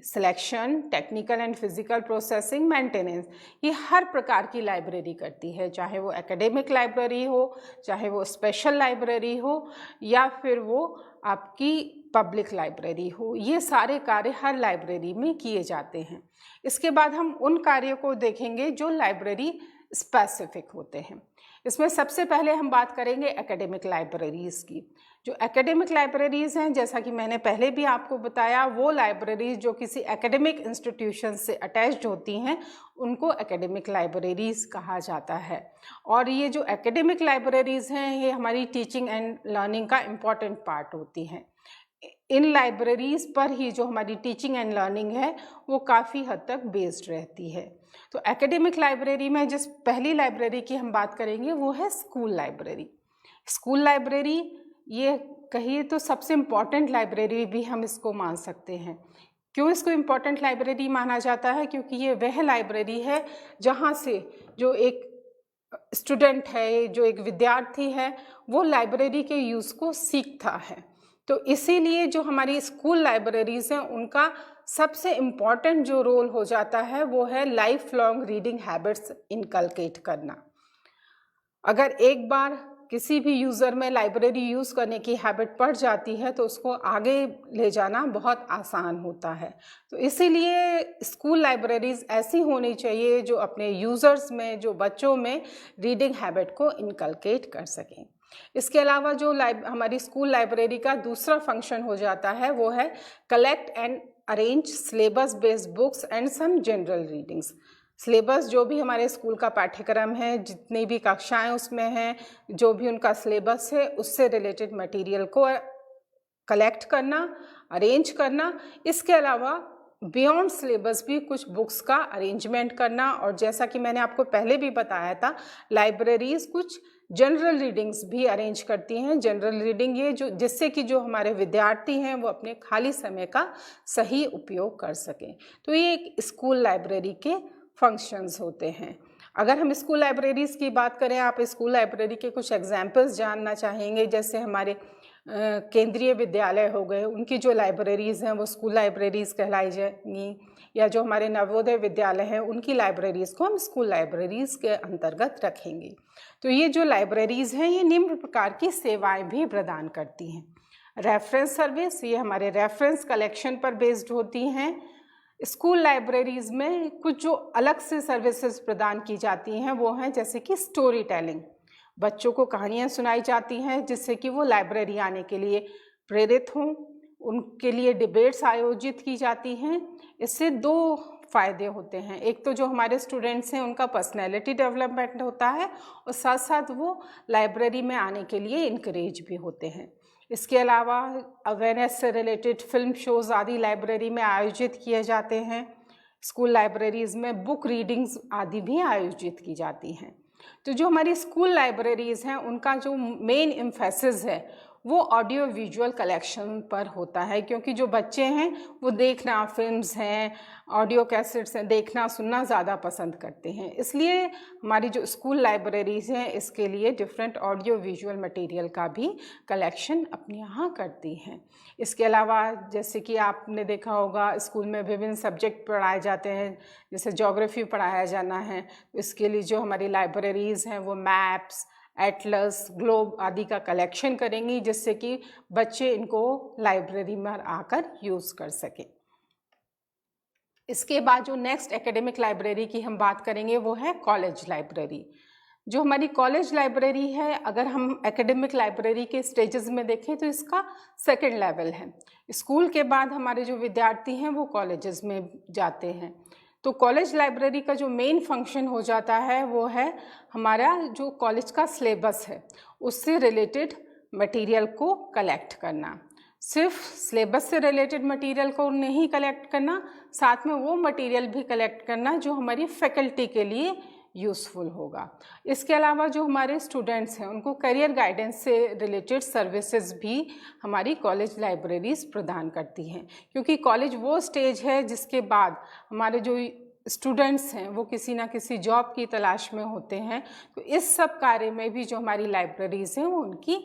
selection, technical and physical processing, maintenance, ये हर प्रकार की लाइब्रेरी करती है, चाहे वो एकेडमिक लाइब्रेरी हो, चाहे वो स्पेशल लाइब्रेरी हो, या फिर वो आपकी पब्लिक लाइब्रेरी हो। ये सारे कार्य हर लाइब्रेरी में किए जाते हैं। इसके बाद हम उन कार्यों को देखेंगे जो लाइब्रेरी स्पेसिफिक होते हैं। इसमें सबसे पहले हम बात करेंगे एकेडमिक लाइब्रेरीज़ की। जो एकेडमिक लाइब्रेरीज़ हैं, जैसा कि मैंने पहले भी आपको बताया, वो लाइब्रेरीज़ जो किसी एकेडमिक इंस्टीट्यूशन से अटैच्ड होती हैं उनको एकेडमिक लाइब्रेरीज़ कहा जाता है। और ये जो एकेडमिक लाइब्रेरीज़ हैं ये हमारी टीचिंग एंड लर्निंग का इम्पॉर्टेंट पार्ट होती हैं। इन लाइब्रेरीज़ पर ही जो हमारी टीचिंग एंड लर्निंग है वो काफ़ी हद तक बेस्ड रहती है। तो एकेडमिक लाइब्रेरी में जिस पहली लाइब्रेरी की हम बात करेंगे वो है स्कूल लाइब्रेरी। स्कूल लाइब्रेरी ये कहिए तो सबसे इम्पॉर्टेंट लाइब्रेरी भी हम इसको मान सकते हैं। क्यों इसको इम्पॉर्टेंट लाइब्रेरी माना जाता है? क्योंकि ये वह लाइब्रेरी है जहाँ से जो एक स्टूडेंट है, जो एक विद्यार्थी है, वो लाइब्रेरी के यूज़ को सीखता है। तो इसीलिए जो हमारी स्कूल लाइब्रेरीज़ हैं उनका सबसे इम्पॉर्टेंट जो रोल हो जाता है वो है life long reading habits inculcate करना। अगर एक बार किसी भी यूज़र में लाइब्रेरी यूज़ करने की हैबिट पड़ जाती है तो उसको आगे ले जाना बहुत आसान होता है। तो इसीलिए स्कूल लाइब्रेरीज़ ऐसी होनी चाहिए जो अपने यूज़र्स में, जो बच्चों में रीडिंग हैबिट को इनकलकेट कर सकें। इसके अलावा जो हमारी स्कूल लाइब्रेरी का दूसरा फंक्शन हो जाता है वो है collect and arrange syllabus based books and some general readings. Syllabus जो भी हमारे स्कूल का पाठ्यक्रम है, जितनी भी कक्षाएं उसमें हैं, जो भी उनका सिलेबस है, उससे रिलेटेड मटेरियल को कलेक्ट करना, अरेंज करना। इसके अलावा बियॉन्ड सिलेबस भी कुछ बुक्स का अरेंजमेंट करना। और जैसा कि मैंने आपको पहले भी बताया था, लाइब्रेरीज़ कुछ जनरल रीडिंग्स भी अरेंज करती हैं। जनरल रीडिंग ये जो जिससे कि जो हमारे विद्यार्थी हैं वो अपने खाली समय का सही उपयोग कर सकें। तो ये एक स्कूल लाइब्रेरी के फंक्शंस होते हैं। अगर हम स्कूल लाइब्रेरीज़ की बात करें, आप स्कूल लाइब्रेरी के कुछ एग्जाम्पल्स जानना चाहेंगे, जैसे हमारे केंद्रीय विद्यालय हो गए, उनकी जो लाइब्रेरीज़ हैं वो स्कूल लाइब्रेरीज़ कहलाई जाएंगी, या जो हमारे नवोदय विद्यालय हैं उनकी लाइब्रेरीज़ को हम स्कूल लाइब्रेरीज़ के अंतर्गत रखेंगे। तो ये जो लाइब्रेरीज़ हैं ये निम्न प्रकार की सेवाएं भी प्रदान करती हैं। रेफरेंस सर्विस, ये हमारे रेफरेंस कलेक्शन पर बेस्ड होती हैं। स्कूल लाइब्रेरीज़ में कुछ जो अलग से सर्विसेज प्रदान की जाती हैं वो हैं जैसे कि स्टोरी टेलिंग, बच्चों को कहानियाँ सुनाई जाती हैं जिससे कि वो लाइब्रेरी आने के लिए प्रेरित हों। उनके लिए डिबेट्स आयोजित की जाती हैं। इससे दो फ़ायदे होते हैं, एक तो जो हमारे स्टूडेंट्स हैं उनका पर्सनैलिटी डेवलपमेंट होता है और साथ साथ वो लाइब्रेरी में आने के लिए इनकरेज भी होते हैं। इसके अलावा अवेयरनेस से रिलेटेड फिल्म शोज़ आदि लाइब्रेरी में आयोजित किए जाते हैं। स्कूल लाइब्रेरीज़ में बुक रीडिंग्स आदि भी आयोजित की जाती हैं। तो जो हमारी स्कूल लाइब्रेरीज़ हैं उनका जो मेन एम्फेसिस है वो ऑडियो विजुअल कलेक्शन पर होता है, क्योंकि जो बच्चे हैं वो देखना, फिल्म्स हैं, ऑडियो कैसेट्स हैं, देखना सुनना ज़्यादा पसंद करते हैं। इसलिए हमारी जो स्कूल लाइब्रेरीज़ हैं इसके लिए डिफरेंट ऑडियो विजुअल मटेरियल का भी कलेक्शन अपने यहाँ करती हैं। इसके अलावा जैसे कि आपने देखा होगा स्कूल में विभिन्न सब्जेक्ट पढ़ाए जाते हैं, जैसे ज्योग्राफी पढ़ाया जाना है, इसके लिए जो हमारी लाइब्रेरीज़ हैं वो मैप्स, एटलस, ग्लोब आदि का कलेक्शन करेंगी जिससे कि बच्चे इनको लाइब्रेरी में आकर यूज़ कर सकें। इसके बाद जो नेक्स्ट एकेडमिक लाइब्रेरी की हम बात करेंगे वो है कॉलेज लाइब्रेरी। जो हमारी कॉलेज लाइब्रेरी है, अगर हम एकेडमिक लाइब्रेरी के स्टेजेस में देखें तो इसका सेकंड लेवल है। स्कूल के बाद हमारे जो विद्यार्थी हैं वो कॉलेजेस में जाते हैं। तो कॉलेज लाइब्रेरी का जो मेन फंक्शन हो जाता है वो है हमारा जो कॉलेज का सिलेबस है उससे रिलेटेड मटेरियल को कलेक्ट करना। सिर्फ सिलेबस से रिलेटेड मटेरियल को नहीं कलेक्ट करना, साथ में वो मटेरियल भी कलेक्ट करना जो हमारी फैकल्टी के लिए यूज़फुल होगा। इसके अलावा जो हमारे स्टूडेंट्स हैं उनको करियर गाइडेंस से रिलेटेड सर्विसेज भी हमारी कॉलेज लाइब्रेरीज़ प्रदान करती हैं, क्योंकि कॉलेज वो स्टेज है जिसके बाद हमारे जो स्टूडेंट्स हैं वो किसी ना किसी जॉब की तलाश में होते हैं। तो इस सब कार्य में भी जो हमारी लाइब्रेरीज़ हैं वो उनकी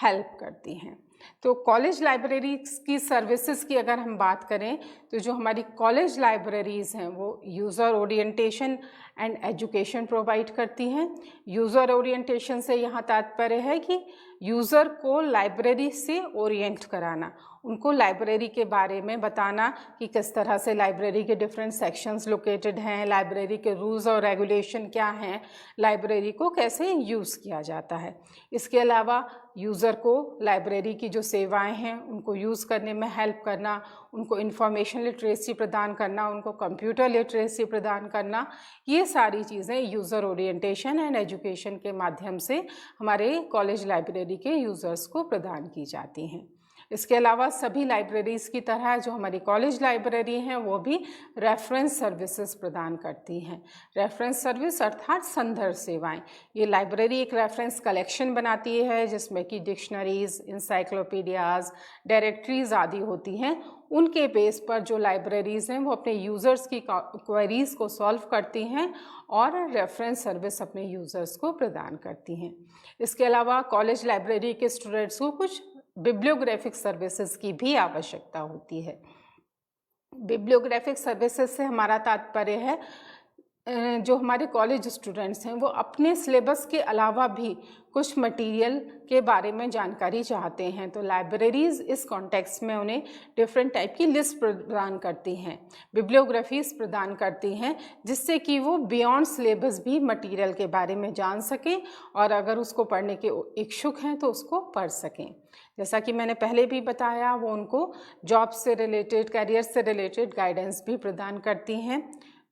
हेल्प करती हैं। तो कॉलेज लाइब्रेरीज़ की सर्विसेज की अगर हम बात करें तो जो हमारी कॉलेज लाइब्रेरीज़ हैं वो user orientation and education provide करती हैं। यूज़र ओरिएंटेशन से यहाँ तात्पर्य है कि यूज़र को लाइब्रेरी से ओरिएंट कराना, उनको लाइब्रेरी के बारे में बताना कि किस तरह से लाइब्रेरी के डिफरेंट सेक्शंस लोकेटेड हैं, लाइब्रेरी के रूल्स और रेगुलेशन क्या हैं, लाइब्रेरी को कैसे यूज़ किया जाता है। इसके अलावा यूज़र को लाइब्रेरी की जो सेवाएं हैं उनको यूज़ करने में हेल्प करना, उनको इंफॉर्मेशन लिटरेसी प्रदान करना, उनको कंप्यूटर लिटरेसी प्रदान करना, ये सारी चीज़ें यूज़र ओरिएंटेशन एंड एजुकेशन के माध्यम से हमारे कॉलेज लाइब्रेरी के यूज़र्स को प्रदान की जाती हैं। इसके अलावा सभी लाइब्रेरीज़ की तरह जो हमारी कॉलेज लाइब्रेरी हैं वो भी रेफरेंस सर्विसेज प्रदान करती हैं। रेफरेंस सर्विस अर्थात संदर्भ सेवाएं। ये लाइब्रेरी एक रेफरेंस कलेक्शन बनाती है जिसमें कि डिक्शनरीज़, इंसाइक्लोपीडियाज़, डायरेक्टरीज़ आदि होती हैं। उनके बेस पर जो लाइब्रेरीज़ हैं वो अपने यूज़र्स की क्वेरीज़ को सॉल्व करती हैं और रेफरेंस सर्विस अपने यूज़र्स को प्रदान करती हैं। इसके अलावा कॉलेज लाइब्रेरी के स्टूडेंट्स को कुछ बिब्लियोग्राफिक सर्विसेज की भी आवश्यकता होती है। बिब्लियोग्राफिक सर्विसेज से हमारा तात्पर्य है जो हमारे कॉलेज स्टूडेंट्स हैं वो अपने सिलेबस के अलावा भी कुछ मटेरियल के बारे में जानकारी चाहते हैं, तो लाइब्रेरीज़ इस कॉन्टेक्स्ट में उन्हें डिफरेंट टाइप की लिस्ट प्रदान करती हैं, बिब्लियोग्राफीज़ प्रदान करती हैं, जिससे कि वो बियॉन्ड सिलेबस भी मटेरियल के बारे में जान सकें और अगर उसको पढ़ने के इच्छुक हैं तो उसको पढ़ सकें। जैसा कि मैंने पहले भी बताया, वो उनको जॉब से रिलेटेड, करियर से रिलेटेड गाइडेंस भी प्रदान करती हैं।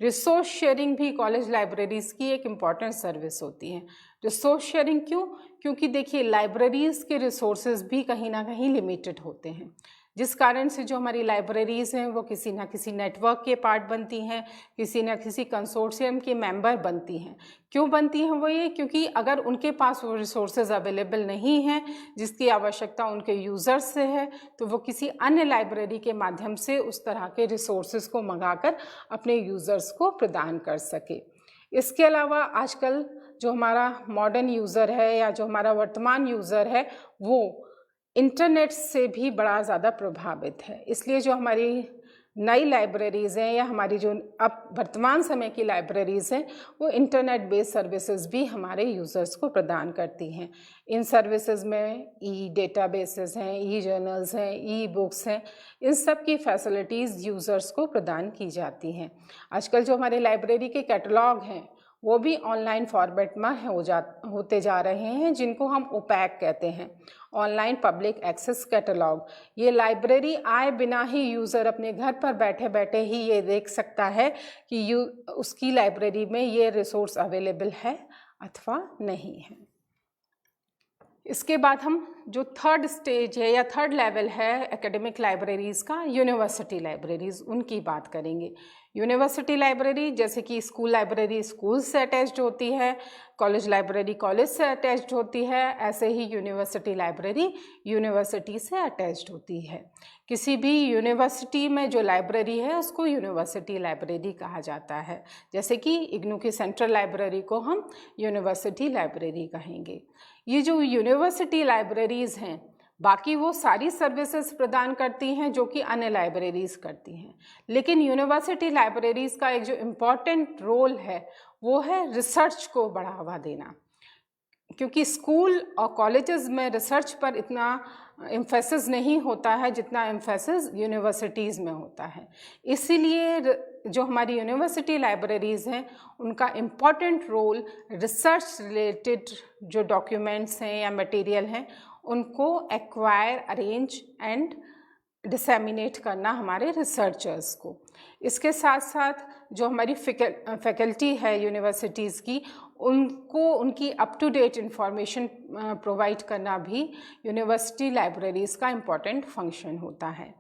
रिसोर्स शेयरिंग भी कॉलेज लाइब्रेरीज़ की एक इम्पॉर्टेंट सर्विस होती है। रिसोर्स शेयरिंग क्यों? क्योंकि देखिए लाइब्रेरीज़ के रिसोर्सेज भी कहीं ना कहीं लिमिटेड होते हैं, जिस कारण से जो हमारी लाइब्रेरीज़ हैं वो किसी ना किसी नेटवर्क के पार्ट बनती हैं, किसी ना किसी कंसोर्शियम के मेंबर बनती हैं। क्यों बनती हैं वो ये? क्योंकि अगर उनके पास वो रिसोर्सेज अवेलेबल नहीं हैं जिसकी आवश्यकता उनके यूज़र्स से है, तो वो किसी अन्य लाइब्रेरी के माध्यम से उस तरह के रिसोर्सेज को मंगाकर अपने यूज़र्स को प्रदान कर सके। इसके अलावा आजकल जो हमारा मॉडर्न यूज़र है या जो हमारा वर्तमान यूज़र है वो इंटरनेट से भी बड़ा ज़्यादा प्रभावित है, इसलिए जो हमारी नई लाइब्रेरीज़ हैं या हमारी जो अब वर्तमान समय की लाइब्रेरीज़ हैं वो इंटरनेट बेस्ड सर्विसेज भी हमारे यूज़र्स को प्रदान करती हैं। इन सर्विसेज में ई डेटाबेसेस हैं, ई जर्नल्स हैं, ई बुक्स हैं, इन सब की फैसिलिटीज़ यूज़र्स को प्रदान की जाती हैं। आजकल जो हमारे लाइब्रेरी के कैटलॉग हैं वो भी ऑनलाइन फॉर्मेट में होते जा रहे हैं, जिनको हम ओपैक कहते हैं, ऑनलाइन पब्लिक एक्सेस कैटलॉग। ये लाइब्रेरी आए बिना ही यूज़र अपने घर पर बैठे बैठे ही ये देख सकता है कि उसकी लाइब्रेरी में ये रिसोर्स अवेलेबल है अथवा नहीं है। इसके बाद हम जो थर्ड स्टेज है या थर्ड लेवल है एकेडमिक लाइब्रेरीज़ का, यूनिवर्सिटी लाइब्रेरीज़, उनकी बात करेंगे। यूनिवर्सिटी लाइब्रेरी जैसे कि स्कूल लाइब्रेरी स्कूल से अटैच्ड होती है, कॉलेज लाइब्रेरी कॉलेज से अटैच्ड होती है, ऐसे ही यूनिवर्सिटी लाइब्रेरी यूनिवर्सिटी से अटैच्ड होती है। किसी भी यूनिवर्सिटी में जो लाइब्रेरी है उसको यूनिवर्सिटी लाइब्रेरी कहा जाता है, जैसे कि इग्नू की सेंट्रल लाइब्रेरी को हम यूनिवर्सिटी लाइब्रेरी कहेंगे। ये जो यूनिवर्सिटी लाइब्रेरीज़ हैं बाकी वो सारी सर्विसेज प्रदान करती हैं जो कि अन्य लाइब्रेरीज़ करती हैं, लेकिन यूनिवर्सिटी लाइब्रेरीज़ का एक जो इम्पॉर्टेंट रोल है वो है रिसर्च को बढ़ावा देना, क्योंकि स्कूल और कॉलेजेस में रिसर्च पर इतना एम्फेसिस नहीं होता है जितना एम्फेसिस यूनिवर्सिटीज़ में होता है। इसीलिए जो हमारी यूनिवर्सिटी लाइब्रेरीज़ हैं उनका इम्पॉर्टेंट रोल रिसर्च रिलेटेड जो डॉक्यूमेंट्स हैं या मटेरियल हैं उनको एक्वायर, अरेंज एंड डिसेमिनेट करना हमारे रिसर्चर्स को। इसके साथ साथ जो हमारी फैकल्टी है यूनिवर्सिटीज़ की उनको उनकी up to date information provide करना भी यूनिवर्सिटी लाइब्रेरीज़ का इम्पॉर्टेंट फंक्शन होता है।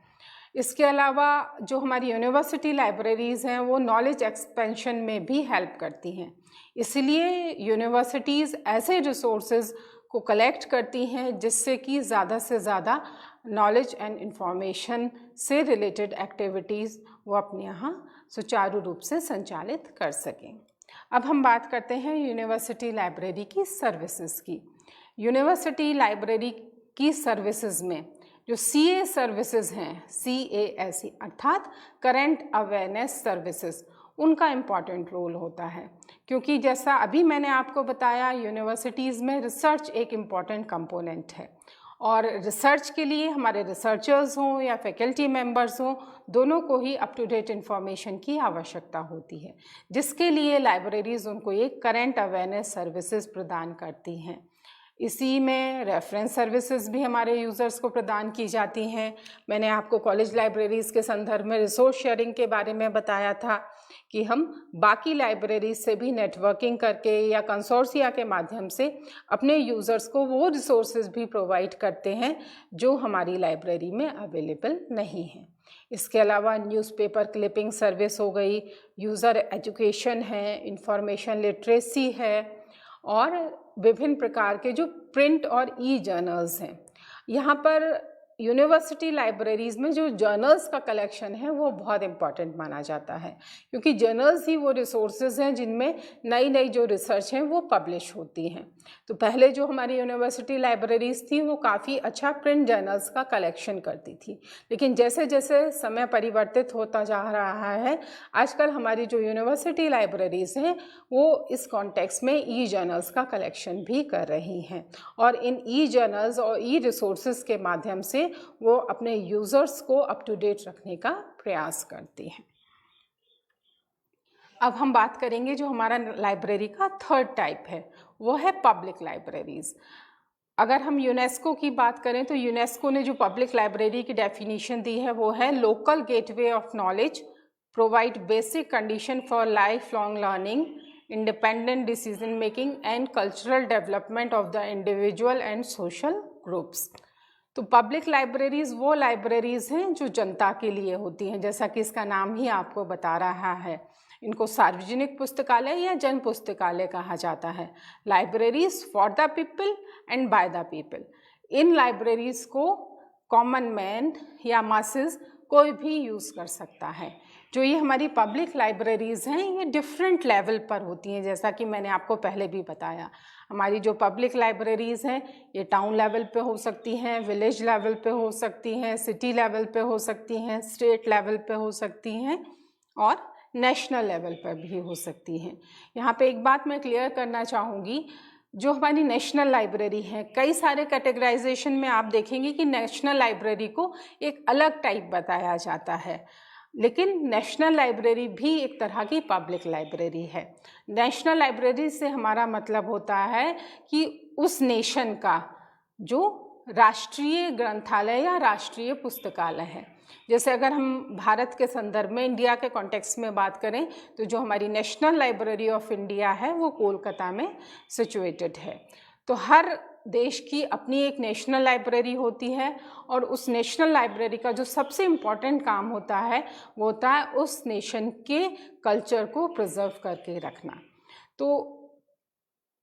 इसके अलावा जो हमारी यूनिवर्सिटी लाइब्रेरीज़ हैं वो नॉलेज एक्सपेंशन में भी हेल्प करती हैं, इसलिए यूनिवर्सिटीज़ ऐसे रिसोर्सेज को कलेक्ट करती हैं जिससे कि ज़्यादा से ज़्यादा नॉलेज एंड इंफॉर्मेशन से रिलेटेड एक्टिविटीज़ वो अपने यहाँ सुचारू रूप से संचालित कर सकें। अब हम बात करते हैं यूनिवर्सिटी लाइब्रेरी की सर्विसेज की। यूनिवर्सिटी लाइब्रेरी की सर्विसेज में जो CA सर्विसेज हैं, CASE अर्थात करंट अवेयरनेस सर्विसेज, उनका इम्पॉर्टेंट रोल होता है, क्योंकि जैसा अभी मैंने आपको बताया यूनिवर्सिटीज़ में रिसर्च एक इम्पॉर्टेंट कंपोनेंट है और रिसर्च के लिए हमारे रिसर्चर्स हों या फैकल्टी मेंबर्स हों दोनों को ही अप टू डेट इन्फॉर्मेशन की आवश्यकता होती है, जिसके लिए लाइब्रेरीज़ उनको एक करंट अवेयरनेस सर्विसेज प्रदान करती हैं। इसी में रेफरेंस सर्विसेज भी हमारे यूज़र्स को प्रदान की जाती हैं। मैंने आपको कॉलेज लाइब्रेरीज़ के संदर्भ में रिसोर्स शेयरिंग के बारे में बताया था कि हम बाकी लाइब्रेरीज से भी नेटवर्किंग करके या कंसोर्सिया के माध्यम से अपने यूज़र्स को वो रिसोर्सेज भी प्रोवाइड करते हैं जो हमारी लाइब्रेरी में अवेलेबल नहीं हैं। इसके अलावा न्यूज़पेपर क्लिपिंग सर्विस हो गई, यूज़र एजुकेशन है, इंफॉर्मेशन लिटरेसी है और विभिन्न प्रकार के जो प्रिंट और ई जर्नल्स हैं। यहाँ पर यूनिवर्सिटी लाइब्रेरीज़ में जो जर्नल्स का कलेक्शन है वो बहुत इम्पॉर्टेंट माना जाता है, क्योंकि जर्नल्स ही वो रिसोर्सेज हैं जिनमें नई नई जो रिसर्च हैं वो पब्लिश होती हैं। तो पहले जो हमारी यूनिवर्सिटी लाइब्रेरीज़ थी वो काफ़ी अच्छा प्रिंट जर्नल्स का कलेक्शन करती थी, लेकिन जैसे जैसे समय परिवर्तित होता जा रहा है आजकल हमारी जो यूनिवर्सिटी लाइब्रेरीज़ हैं वो इस कॉन्टेक्स्ट में ई जर्नल्स का कलेक्शन भी कर रही हैं और इन ई जर्नल्स और ई रिसोर्सेज के माध्यम से वो अपने यूज़र्स को अप टू डेट रखने का प्रयास करती हैं। अब हम बात करेंगे जो हमारा लाइब्रेरी का थर्ड टाइप है वो है पब्लिक लाइब्रेरीज़। अगर हम यूनेस्को की बात करें तो यूनेस्को ने जो पब्लिक लाइब्रेरी की डेफिनेशन दी है वो है local gateway of knowledge, provide basic condition for life long learning, independent decision making and cultural development of the individual and social groups. तो पब्लिक लाइब्रेरीज़ वो लाइब्रेरीज़ हैं जो जनता के लिए होती हैं, जैसा कि इसका नाम ही आपको बता रहा है। इनको सार्वजनिक पुस्तकालय या जन पुस्तकालय कहा जाता है। Libraries for the people and by the people. In libraries को कॉमन मैन या मासेस कोई भी यूज़ कर सकता है। जो ये हमारी पब्लिक लाइब्रेरीज़ हैं ये डिफरेंट लेवल पर होती हैं, जैसा कि मैंने आपको पहले भी बताया। हमारी जो पब्लिक लाइब्रेरीज़ हैं ये टाउन लेवल पे हो सकती हैं, विलेज लेवल पे हो सकती हैं, सिटी लेवल पे हो सकती हैं, स्टेट लेवल पे हो सकती हैं और नेशनल लेवल पर भी हो सकती हैं। यहाँ पे एक बात मैं क्लियर करना चाहूँगी, जो हमारी नेशनल लाइब्रेरी है, कई सारे कैटेगराइजेशन में आप देखेंगे कि नेशनल लाइब्रेरी को एक अलग टाइप बताया जाता है, लेकिन नेशनल लाइब्रेरी भी एक तरह की पब्लिक लाइब्रेरी है। नेशनल लाइब्रेरी से हमारा मतलब होता है कि उस नेशन का जो राष्ट्रीय ग्रंथालय या राष्ट्रीय पुस्तकालय है। जैसे अगर हम भारत के संदर्भ में, इंडिया के कॉन्टेक्स्ट में बात करें, तो जो हमारी नेशनल लाइब्रेरी ऑफ इंडिया है वो कोलकाता में सिचुएटेड है। तो हर देश की अपनी एक नेशनल लाइब्रेरी होती है और उस नेशनल लाइब्रेरी का जो सबसे इम्पॉर्टेंट काम होता है वो होता है उस नेशन के कल्चर को प्रिजर्व करके रखना। तो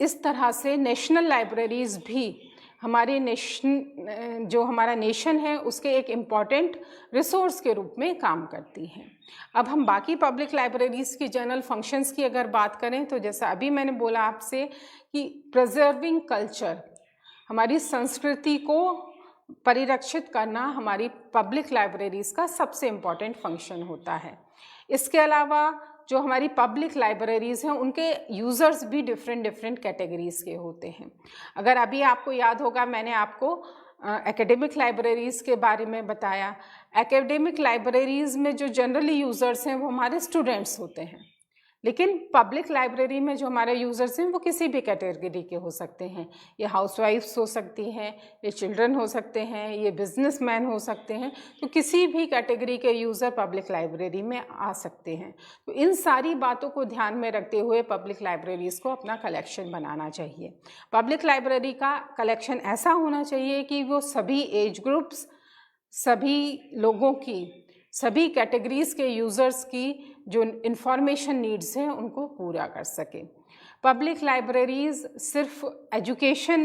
इस तरह से नेशनल लाइब्रेरीज़ भी हमारे जो हमारा नेशन है उसके एक इम्पॉर्टेंट रिसोर्स के रूप में काम करती हैं। अब हम बाकी पब्लिक लाइब्रेरीज़ की जनरल फंक्शंस की अगर बात करें, तो जैसा अभी मैंने बोला आपसे कि प्रिजर्विंग कल्चर, हमारी संस्कृति को परिरक्षित करना हमारी पब्लिक लाइब्रेरीज़ का सबसे इम्पॉर्टेंट फंक्शन होता है। इसके अलावा जो हमारी पब्लिक लाइब्रेरीज़ हैं उनके यूज़र्स भी डिफरेंट कैटेगरीज़ के होते हैं। अगर अभी आपको याद होगा, मैंने आपको एकेडमिक लाइब्रेरीज़ के बारे में बताया। एकेडमिक लाइब्रेरीज़ में जो जनरली यूज़र्स हैं वो हमारे स्टूडेंट्स होते हैं, लेकिन पब्लिक लाइब्रेरी में जो हमारे यूज़र्स हैं वो किसी भी कैटेगरी के हो सकते हैं। ये हाउसवाइफ्स हो सकती हैं, ये चिल्ड्रन हो सकते हैं, ये बिजनेसमैन हो सकते हैं। तो किसी भी कैटेगरी के यूज़र पब्लिक लाइब्रेरी में आ सकते हैं। तो इन सारी बातों को ध्यान में रखते हुए पब्लिक लाइब्रेरीज़ को अपना कलेक्शन बनाना चाहिए। पब्लिक लाइब्रेरी का कलेक्शन ऐसा होना चाहिए कि वो सभी एज ग्रुप्स, सभी लोगों की, सभी कैटेगरीज़ के यूज़र्स की जो इंफॉर्मेशन नीड्स हैं उनको पूरा कर सके। पब्लिक लाइब्रेरीज़ सिर्फ एजुकेशन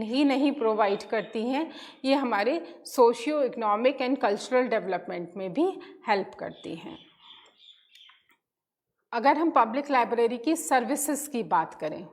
ही नहीं प्रोवाइड करती हैं, ये हमारे socio economic and cultural development में भी हेल्प करती हैं। अगर हम पब्लिक लाइब्रेरी की सर्विसेज की बात करें,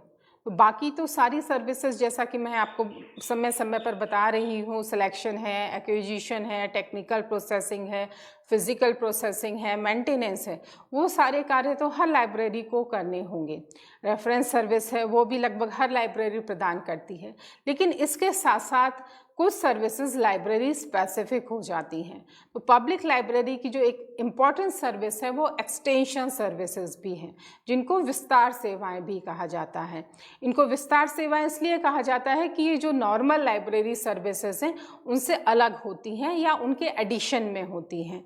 तो बाकी तो सारी सर्विसेज जैसा कि मैं आपको समय समय पर बता रही हूँ, सिलेक्शन है, एक्विजिशन है, टेक्निकल प्रोसेसिंग है, फिज़िकल प्रोसेसिंग है, मेंटेनेंस है, वो सारे कार्य तो हर लाइब्रेरी को करने होंगे। रेफरेंस सर्विस है, वो भी लगभग हर लाइब्रेरी प्रदान करती है। लेकिन इसके साथ साथ कुछ सर्विसेज लाइब्रेरी स्पेसिफिक हो जाती हैं। तो पब्लिक लाइब्रेरी की जो एक इम्पॉर्टेंट सर्विस है वो एक्सटेंशन सर्विसेज भी हैं, जिनको विस्तार सेवाएं भी कहा जाता है। इनको विस्तार सेवाएं इसलिए कहा जाता है कि ये जो नॉर्मल लाइब्रेरी सर्विसेज हैं उनसे अलग होती हैं या उनके एडिशन में होती हैं।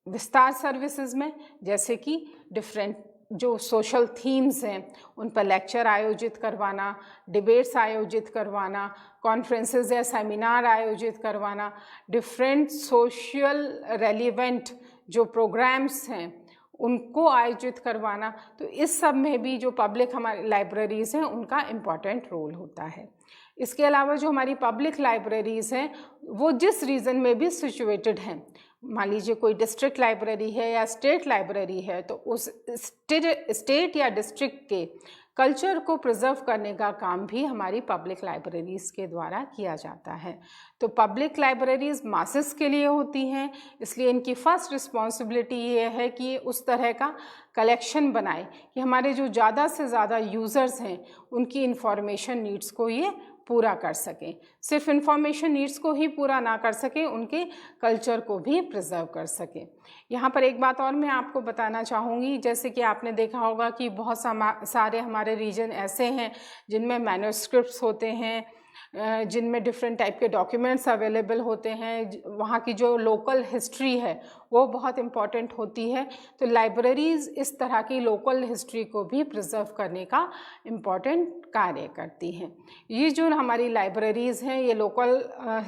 विस्तार सर्विसेज में जैसे कि डिफरेंट जो सोशल थीम्स हैं उन पर लेक्चर आयोजित करवाना, डिबेट्स आयोजित करवाना, कॉन्फ्रेंसेस या सेमिनार आयोजित करवाना, डिफरेंट सोशल रेलिवेंट जो प्रोग्राम्स हैं उनको आयोजित करवाना। तो इस सब में भी जो पब्लिक हमारी लाइब्रेरीज़ हैं उनका इम्पॉर्टेंट रोल होता है। इसके अलावा जो हमारी पब्लिक लाइब्रेरीज़ हैं वो जिस रीजन में भी सिचुएटेड हैं, मान लीजिए कोई डिस्ट्रिक्ट लाइब्रेरी है या स्टेट लाइब्रेरी है, तो उस स्टेट या डिस्ट्रिक्ट के कल्चर को प्रिजर्व करने का काम भी हमारी पब्लिक लाइब्रेरीज़ के द्वारा किया जाता है। तो पब्लिक लाइब्रेरीज़ मासेस के लिए होती हैं, इसलिए इनकी फ़र्स्ट रिस्पॉन्सिबिलिटी ये है कि ये उस तरह का कलेक्शन बनाए कि हमारे जो ज़्यादा से ज़्यादा यूज़र्स हैं उनकी इंफॉर्मेशन नीड्स को ये पूरा कर सकें। सिर्फ इंफॉर्मेशन नीड्स को ही पूरा ना कर सकें, उनके कल्चर को भी प्रिजर्व कर सकें। यहाँ पर एक बात और मैं आपको बताना चाहूँगी, जैसे कि आपने देखा होगा कि बहुत सारे हमारे रीजन ऐसे हैं जिनमें मैन्युस्क्रिप्ट्स होते हैं, जिनमें डिफरेंट टाइप के डॉक्यूमेंट्स अवेलेबल होते हैं। वहाँ की जो लोकल हिस्ट्री है वो बहुत इम्पॉर्टेंट होती है। तो लाइब्रेरीज़ इस तरह की लोकल हिस्ट्री को भी प्रिजर्व करने का इम्पॉर्टेंट कार्य करती हैं। ये जो हमारी लाइब्रेरीज़ हैं ये लोकल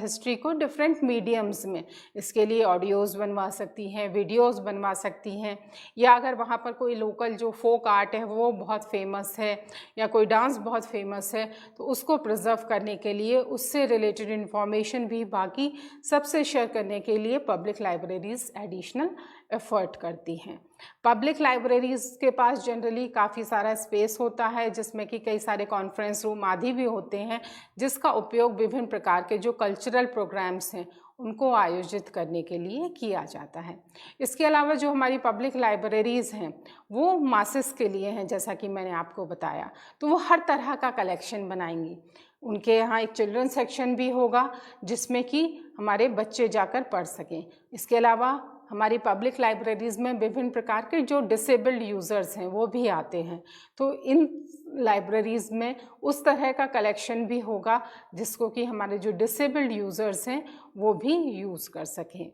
हिस्ट्री को डिफरेंट मीडियम्स में, इसके लिए ऑडियोज़ बनवा सकती हैं, वीडियोज़ बनवा सकती हैं, या अगर वहाँ पर कोई लोकल जो फोक आर्ट है वो बहुत फेमस है या कोई डांस बहुत फेमस है तो उसको प्रिजर्व करने के लिए, उससे रिलेटेड इन्फॉर्मेशन भी बाकी सबसे शेयर करने के लिए पब्लिक लाइब्रेरीज़ एडिशनल एफर्ट करती हैं। पब्लिक लाइब्रेरीज़ के पास जनरली काफ़ी सारा स्पेस होता है जिसमें कि कई सारे कॉन्फ्रेंस रूम आदि भी होते हैं, जिसका उपयोग विभिन्न प्रकार के जो कल्चरल प्रोग्राम्स हैं उनको आयोजित करने के लिए किया जाता है। इसके अलावा जो हमारी पब्लिक लाइब्रेरीज़ हैं वो मासेस के लिए हैं, जैसा कि मैंने आपको बताया, तो वो हर तरह का कलेक्शन बनाएंगी। उनके यहाँ एक चिल्ड्रन सेक्शन भी होगा जिसमें कि हमारे बच्चे जाकर पढ़ सकें। इसके अलावा हमारी पब्लिक लाइब्रेरीज़ में विभिन्न प्रकार के जो डिसेबल्ड यूज़र्स हैं वो भी आते हैं, तो इन लाइब्रेरीज़ में उस तरह का कलेक्शन भी होगा जिसको कि हमारे जो डिसेबल्ड यूज़र्स हैं वो भी यूज़ कर सकें।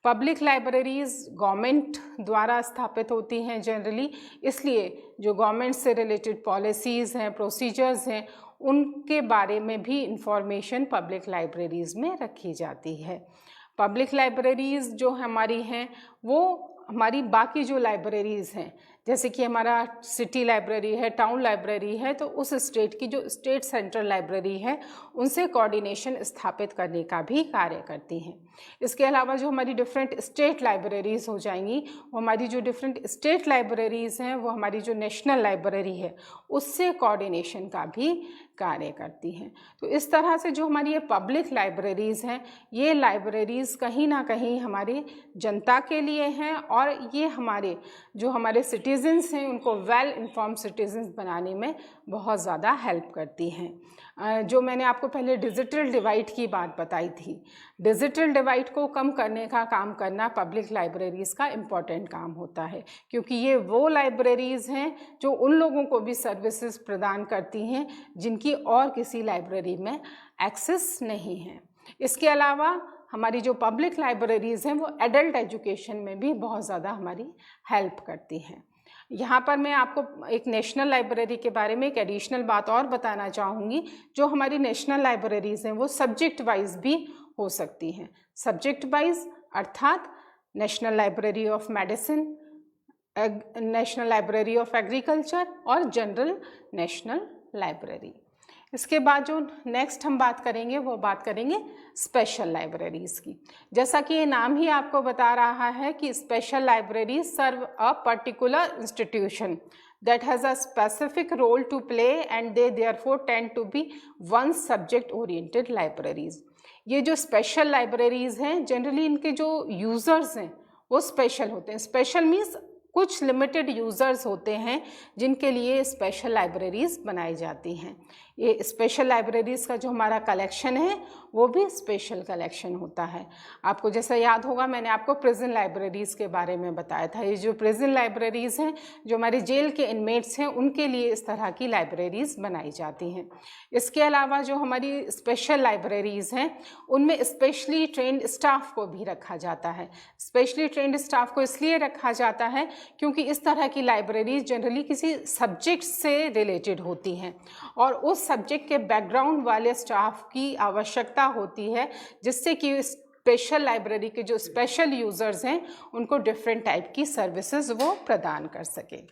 पब्लिक लाइब्रेरीज़ गवर्नमेंट द्वारा स्थापित होती हैं जनरली, इसलिए जो गवर्नमेंट से रिलेटेड पॉलिसीज़ हैं, प्रोसीजर्स हैं, उनके बारे में भी इंफॉर्मेशन पब्लिक लाइब्रेरीज़ में रखी जाती है। पब्लिक लाइब्रेरीज़ जो हमारी हैं वो हमारी बाकी जो लाइब्रेरीज़ हैं, जैसे कि हमारा सिटी लाइब्रेरी है, टाउन लाइब्रेरी है, तो उस स्टेट की जो स्टेट सेंट्रल लाइब्रेरी है उनसे कोऑर्डिनेशन स्थापित करने का भी कार्य करती हैं। इसके अलावा जो हमारी डिफरेंट स्टेट लाइब्रेरीज़ हो जाएंगी, वो हमारी जो डिफरेंट स्टेट लाइब्रेरीज़ हैं वो हमारी जो नेशनल लाइब्रेरी है उससे कोऑर्डिनेशन का भी कार्य करती हैं। तो इस तरह से जो हमारी ये पब्लिक लाइब्रेरीज़ हैं, ये लाइब्रेरीज़ कहीं ना कहीं हमारी जनता के लिए हैं और ये हमारे जो हमारे सिटीजन्स हैं उनको वेल इन्फॉर्म्ड सिटीजन्स बनाने में बहुत ज़्यादा हेल्प करती हैं। जो मैंने आपको पहले डिजिटल डिवाइड की बात बताई थी, डिजिटल डिवाइड को कम करने का काम करना पब्लिक लाइब्रेरीज़ का इम्पॉर्टेंट काम होता है, क्योंकि ये वो लाइब्रेरीज़ हैं जो उन लोगों को भी सर्विसेज प्रदान करती हैं जिनकी और किसी लाइब्रेरी में एक्सेस नहीं है। इसके अलावा हमारी जो पब्लिक लाइब्रेरीज़ हैं वो एडल्ट एजुकेशन में भी बहुत ज़्यादा हमारी हेल्प करती हैं। यहाँ पर मैं आपको एक नेशनल लाइब्रेरी के बारे में एक एडिशनल बात और बताना चाहूँगी। जो हमारी नेशनल लाइब्रेरीज़ हैं वो सब्जेक्ट वाइज भी हो सकती हैं। सब्जेक्ट वाइज अर्थात national library of medicine, national library of agriculture और जनरल नेशनल लाइब्रेरी। इसके बाद जो नेक्स्ट हम बात करेंगे वो बात करेंगे स्पेशल लाइब्रेरीज़ की। जैसा कि ये नाम ही आपको बता रहा है कि special library serve a particular institution that has a specific role to play and they therefore tend to be one subject oriented libraries। ये जो स्पेशल लाइब्रेरीज़ हैं जनरली इनके जो यूज़र्स हैं वो स्पेशल होते हैं। स्पेशल मीन्स कुछ लिमिटेड यूज़र्स होते हैं जिनके लिए स्पेशल लाइब्रेरीज़ बनाई जाती हैं। ये स्पेशल लाइब्रेरीज़ का जो हमारा कलेक्शन है वो भी स्पेशल कलेक्शन होता है। आपको जैसा याद होगा मैंने आपको प्रिजन लाइब्रेरीज़ के बारे में बताया था। ये जो प्रिजन लाइब्रेरीज़ हैं जो हमारे जेल के इनमेट्स हैं उनके लिए इस तरह की लाइब्रेरीज़ बनाई जाती हैं। इसके अलावा जो हमारी स्पेशल लाइब्रेरीज़ हैं उनमें स्पेशली ट्रेंड स्टाफ को भी रखा जाता है। स्पेशली ट्रेंड स्टाफ को इसलिए रखा जाता है क्योंकि इस तरह की लाइब्रेरीज जनरली किसी सब्जेक्ट से रिलेटेड होती हैं और उस सब्जेक्ट के बैकग्राउंड वाले स्टाफ की आवश्यकता होती है जिससे कि स्पेशल लाइब्रेरी के जो स्पेशल यूज़र्स हैं उनको डिफरेंट टाइप की सर्विसेज वो प्रदान कर सकें।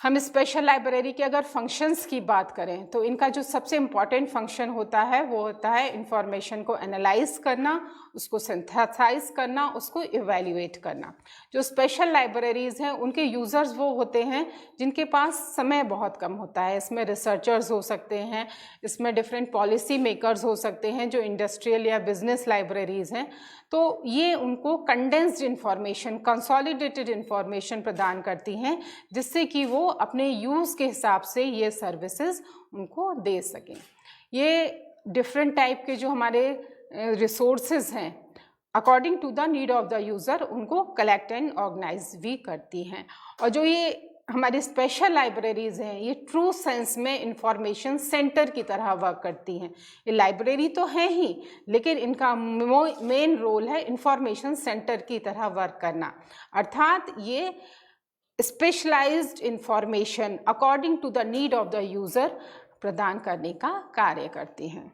हम स्पेशल लाइब्रेरी के अगर फंक्शंस की बात करें तो इनका जो सबसे इम्पॉर्टेंट फंक्शन होता है वो होता है इंफॉर्मेशन को एनालाइज करना, उसको सिंथेसाइज करना, उसको इवैल्यूएट करना। जो स्पेशल लाइब्रेरीज़ हैं उनके यूज़र्स वो होते हैं जिनके पास समय बहुत कम होता है। इसमें रिसर्चर्स हो सकते हैं, इसमें डिफरेंट पॉलिसी मेकर्स हो सकते हैं जो इंडस्ट्रियल या बिजनेस लाइब्रेरीज़ हैं। तो ये उनको कंडेंस्ड इंफॉर्मेशन, कंसोलिडेटेड इंफॉर्मेशन प्रदान करती हैं जिससे कि वो अपने यूज़ के हिसाब से ये सर्विसेज उनको दे सकें। ये डिफरेंट टाइप के जो हमारे रिसोर्सेज हैं according to the need of the user उनको कलेक्ट एंड ऑर्गेनाइज भी करती हैं। और जो ये हमारी स्पेशल लाइब्रेरीज़ हैं ये ट्रू सेंस में इंफॉर्मेशन सेंटर की तरह वर्क करती हैं। ये लाइब्रेरी तो है ही लेकिन इनका मेन रोल है इंफॉर्मेशन सेंटर की तरह वर्क करना, अर्थात ये specialised information according to the need of the user प्रदान करने का कार्य करती हैं।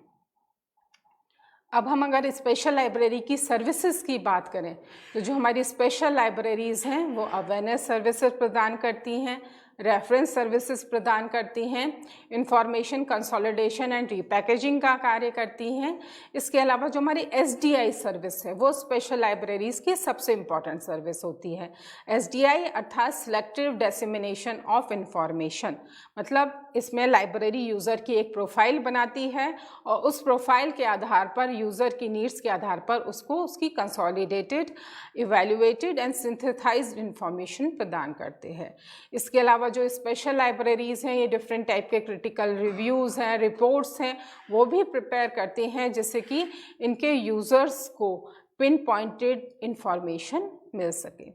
अब हम अगर स्पेशल लाइब्रेरी की सर्विसेज की बात करें तो जो हमारी स्पेशल लाइब्रेरीज़ हैं वो अवेयरनेस सर्विसेज प्रदान करती हैं, रेफरेंस सर्विसेज प्रदान करती हैं, इंफॉर्मेशन कंसोलिडेशन एंड रीपैकेजिंग का कार्य करती हैं। इसके अलावा जो हमारी SDI सर्विस है वो स्पेशल लाइब्रेरीज़ की सबसे इम्पॉर्टेंट सर्विस होती है। SDI अर्थात सिलेक्टिव डिसेमिनेशन ऑफ इंफॉर्मेशन, मतलब इसमें लाइब्रेरी यूज़र की एक प्रोफाइल बनाती है और उस प्रोफाइल के आधार पर, यूज़र की नीड्स के आधार पर उसको उसकी consolidated, evaluated and synthesised information प्रदान करते हैं। इसके अलावा जो स्पेशल लाइब्रेरीज़ हैं, ये डिफरेंट टाइप के क्रिटिकल रिव्यूज़ हैं, रिपोर्ट्स हैं, वो भी प्रिपेयर करते हैं जिससे कि इनके यूज़र्स को पिन पॉइंटेड इंफॉर्मेशन मिल सके।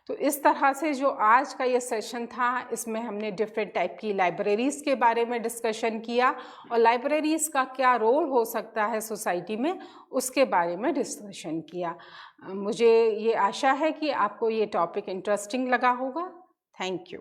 तो इस तरह से जो आज का ये सेशन था, इसमें हमने डिफरेंट टाइप की लाइब्रेरीज़ के बारे में डिस्कशन किया और लाइब्रेरीज़ का क्या रोल हो सकता है सोसाइटी में, उसके बारे में डिस्कशन किया। मुझे ये आशा है कि आपको ये टॉपिक इंटरेस्टिंग लगा होगा। Thank you.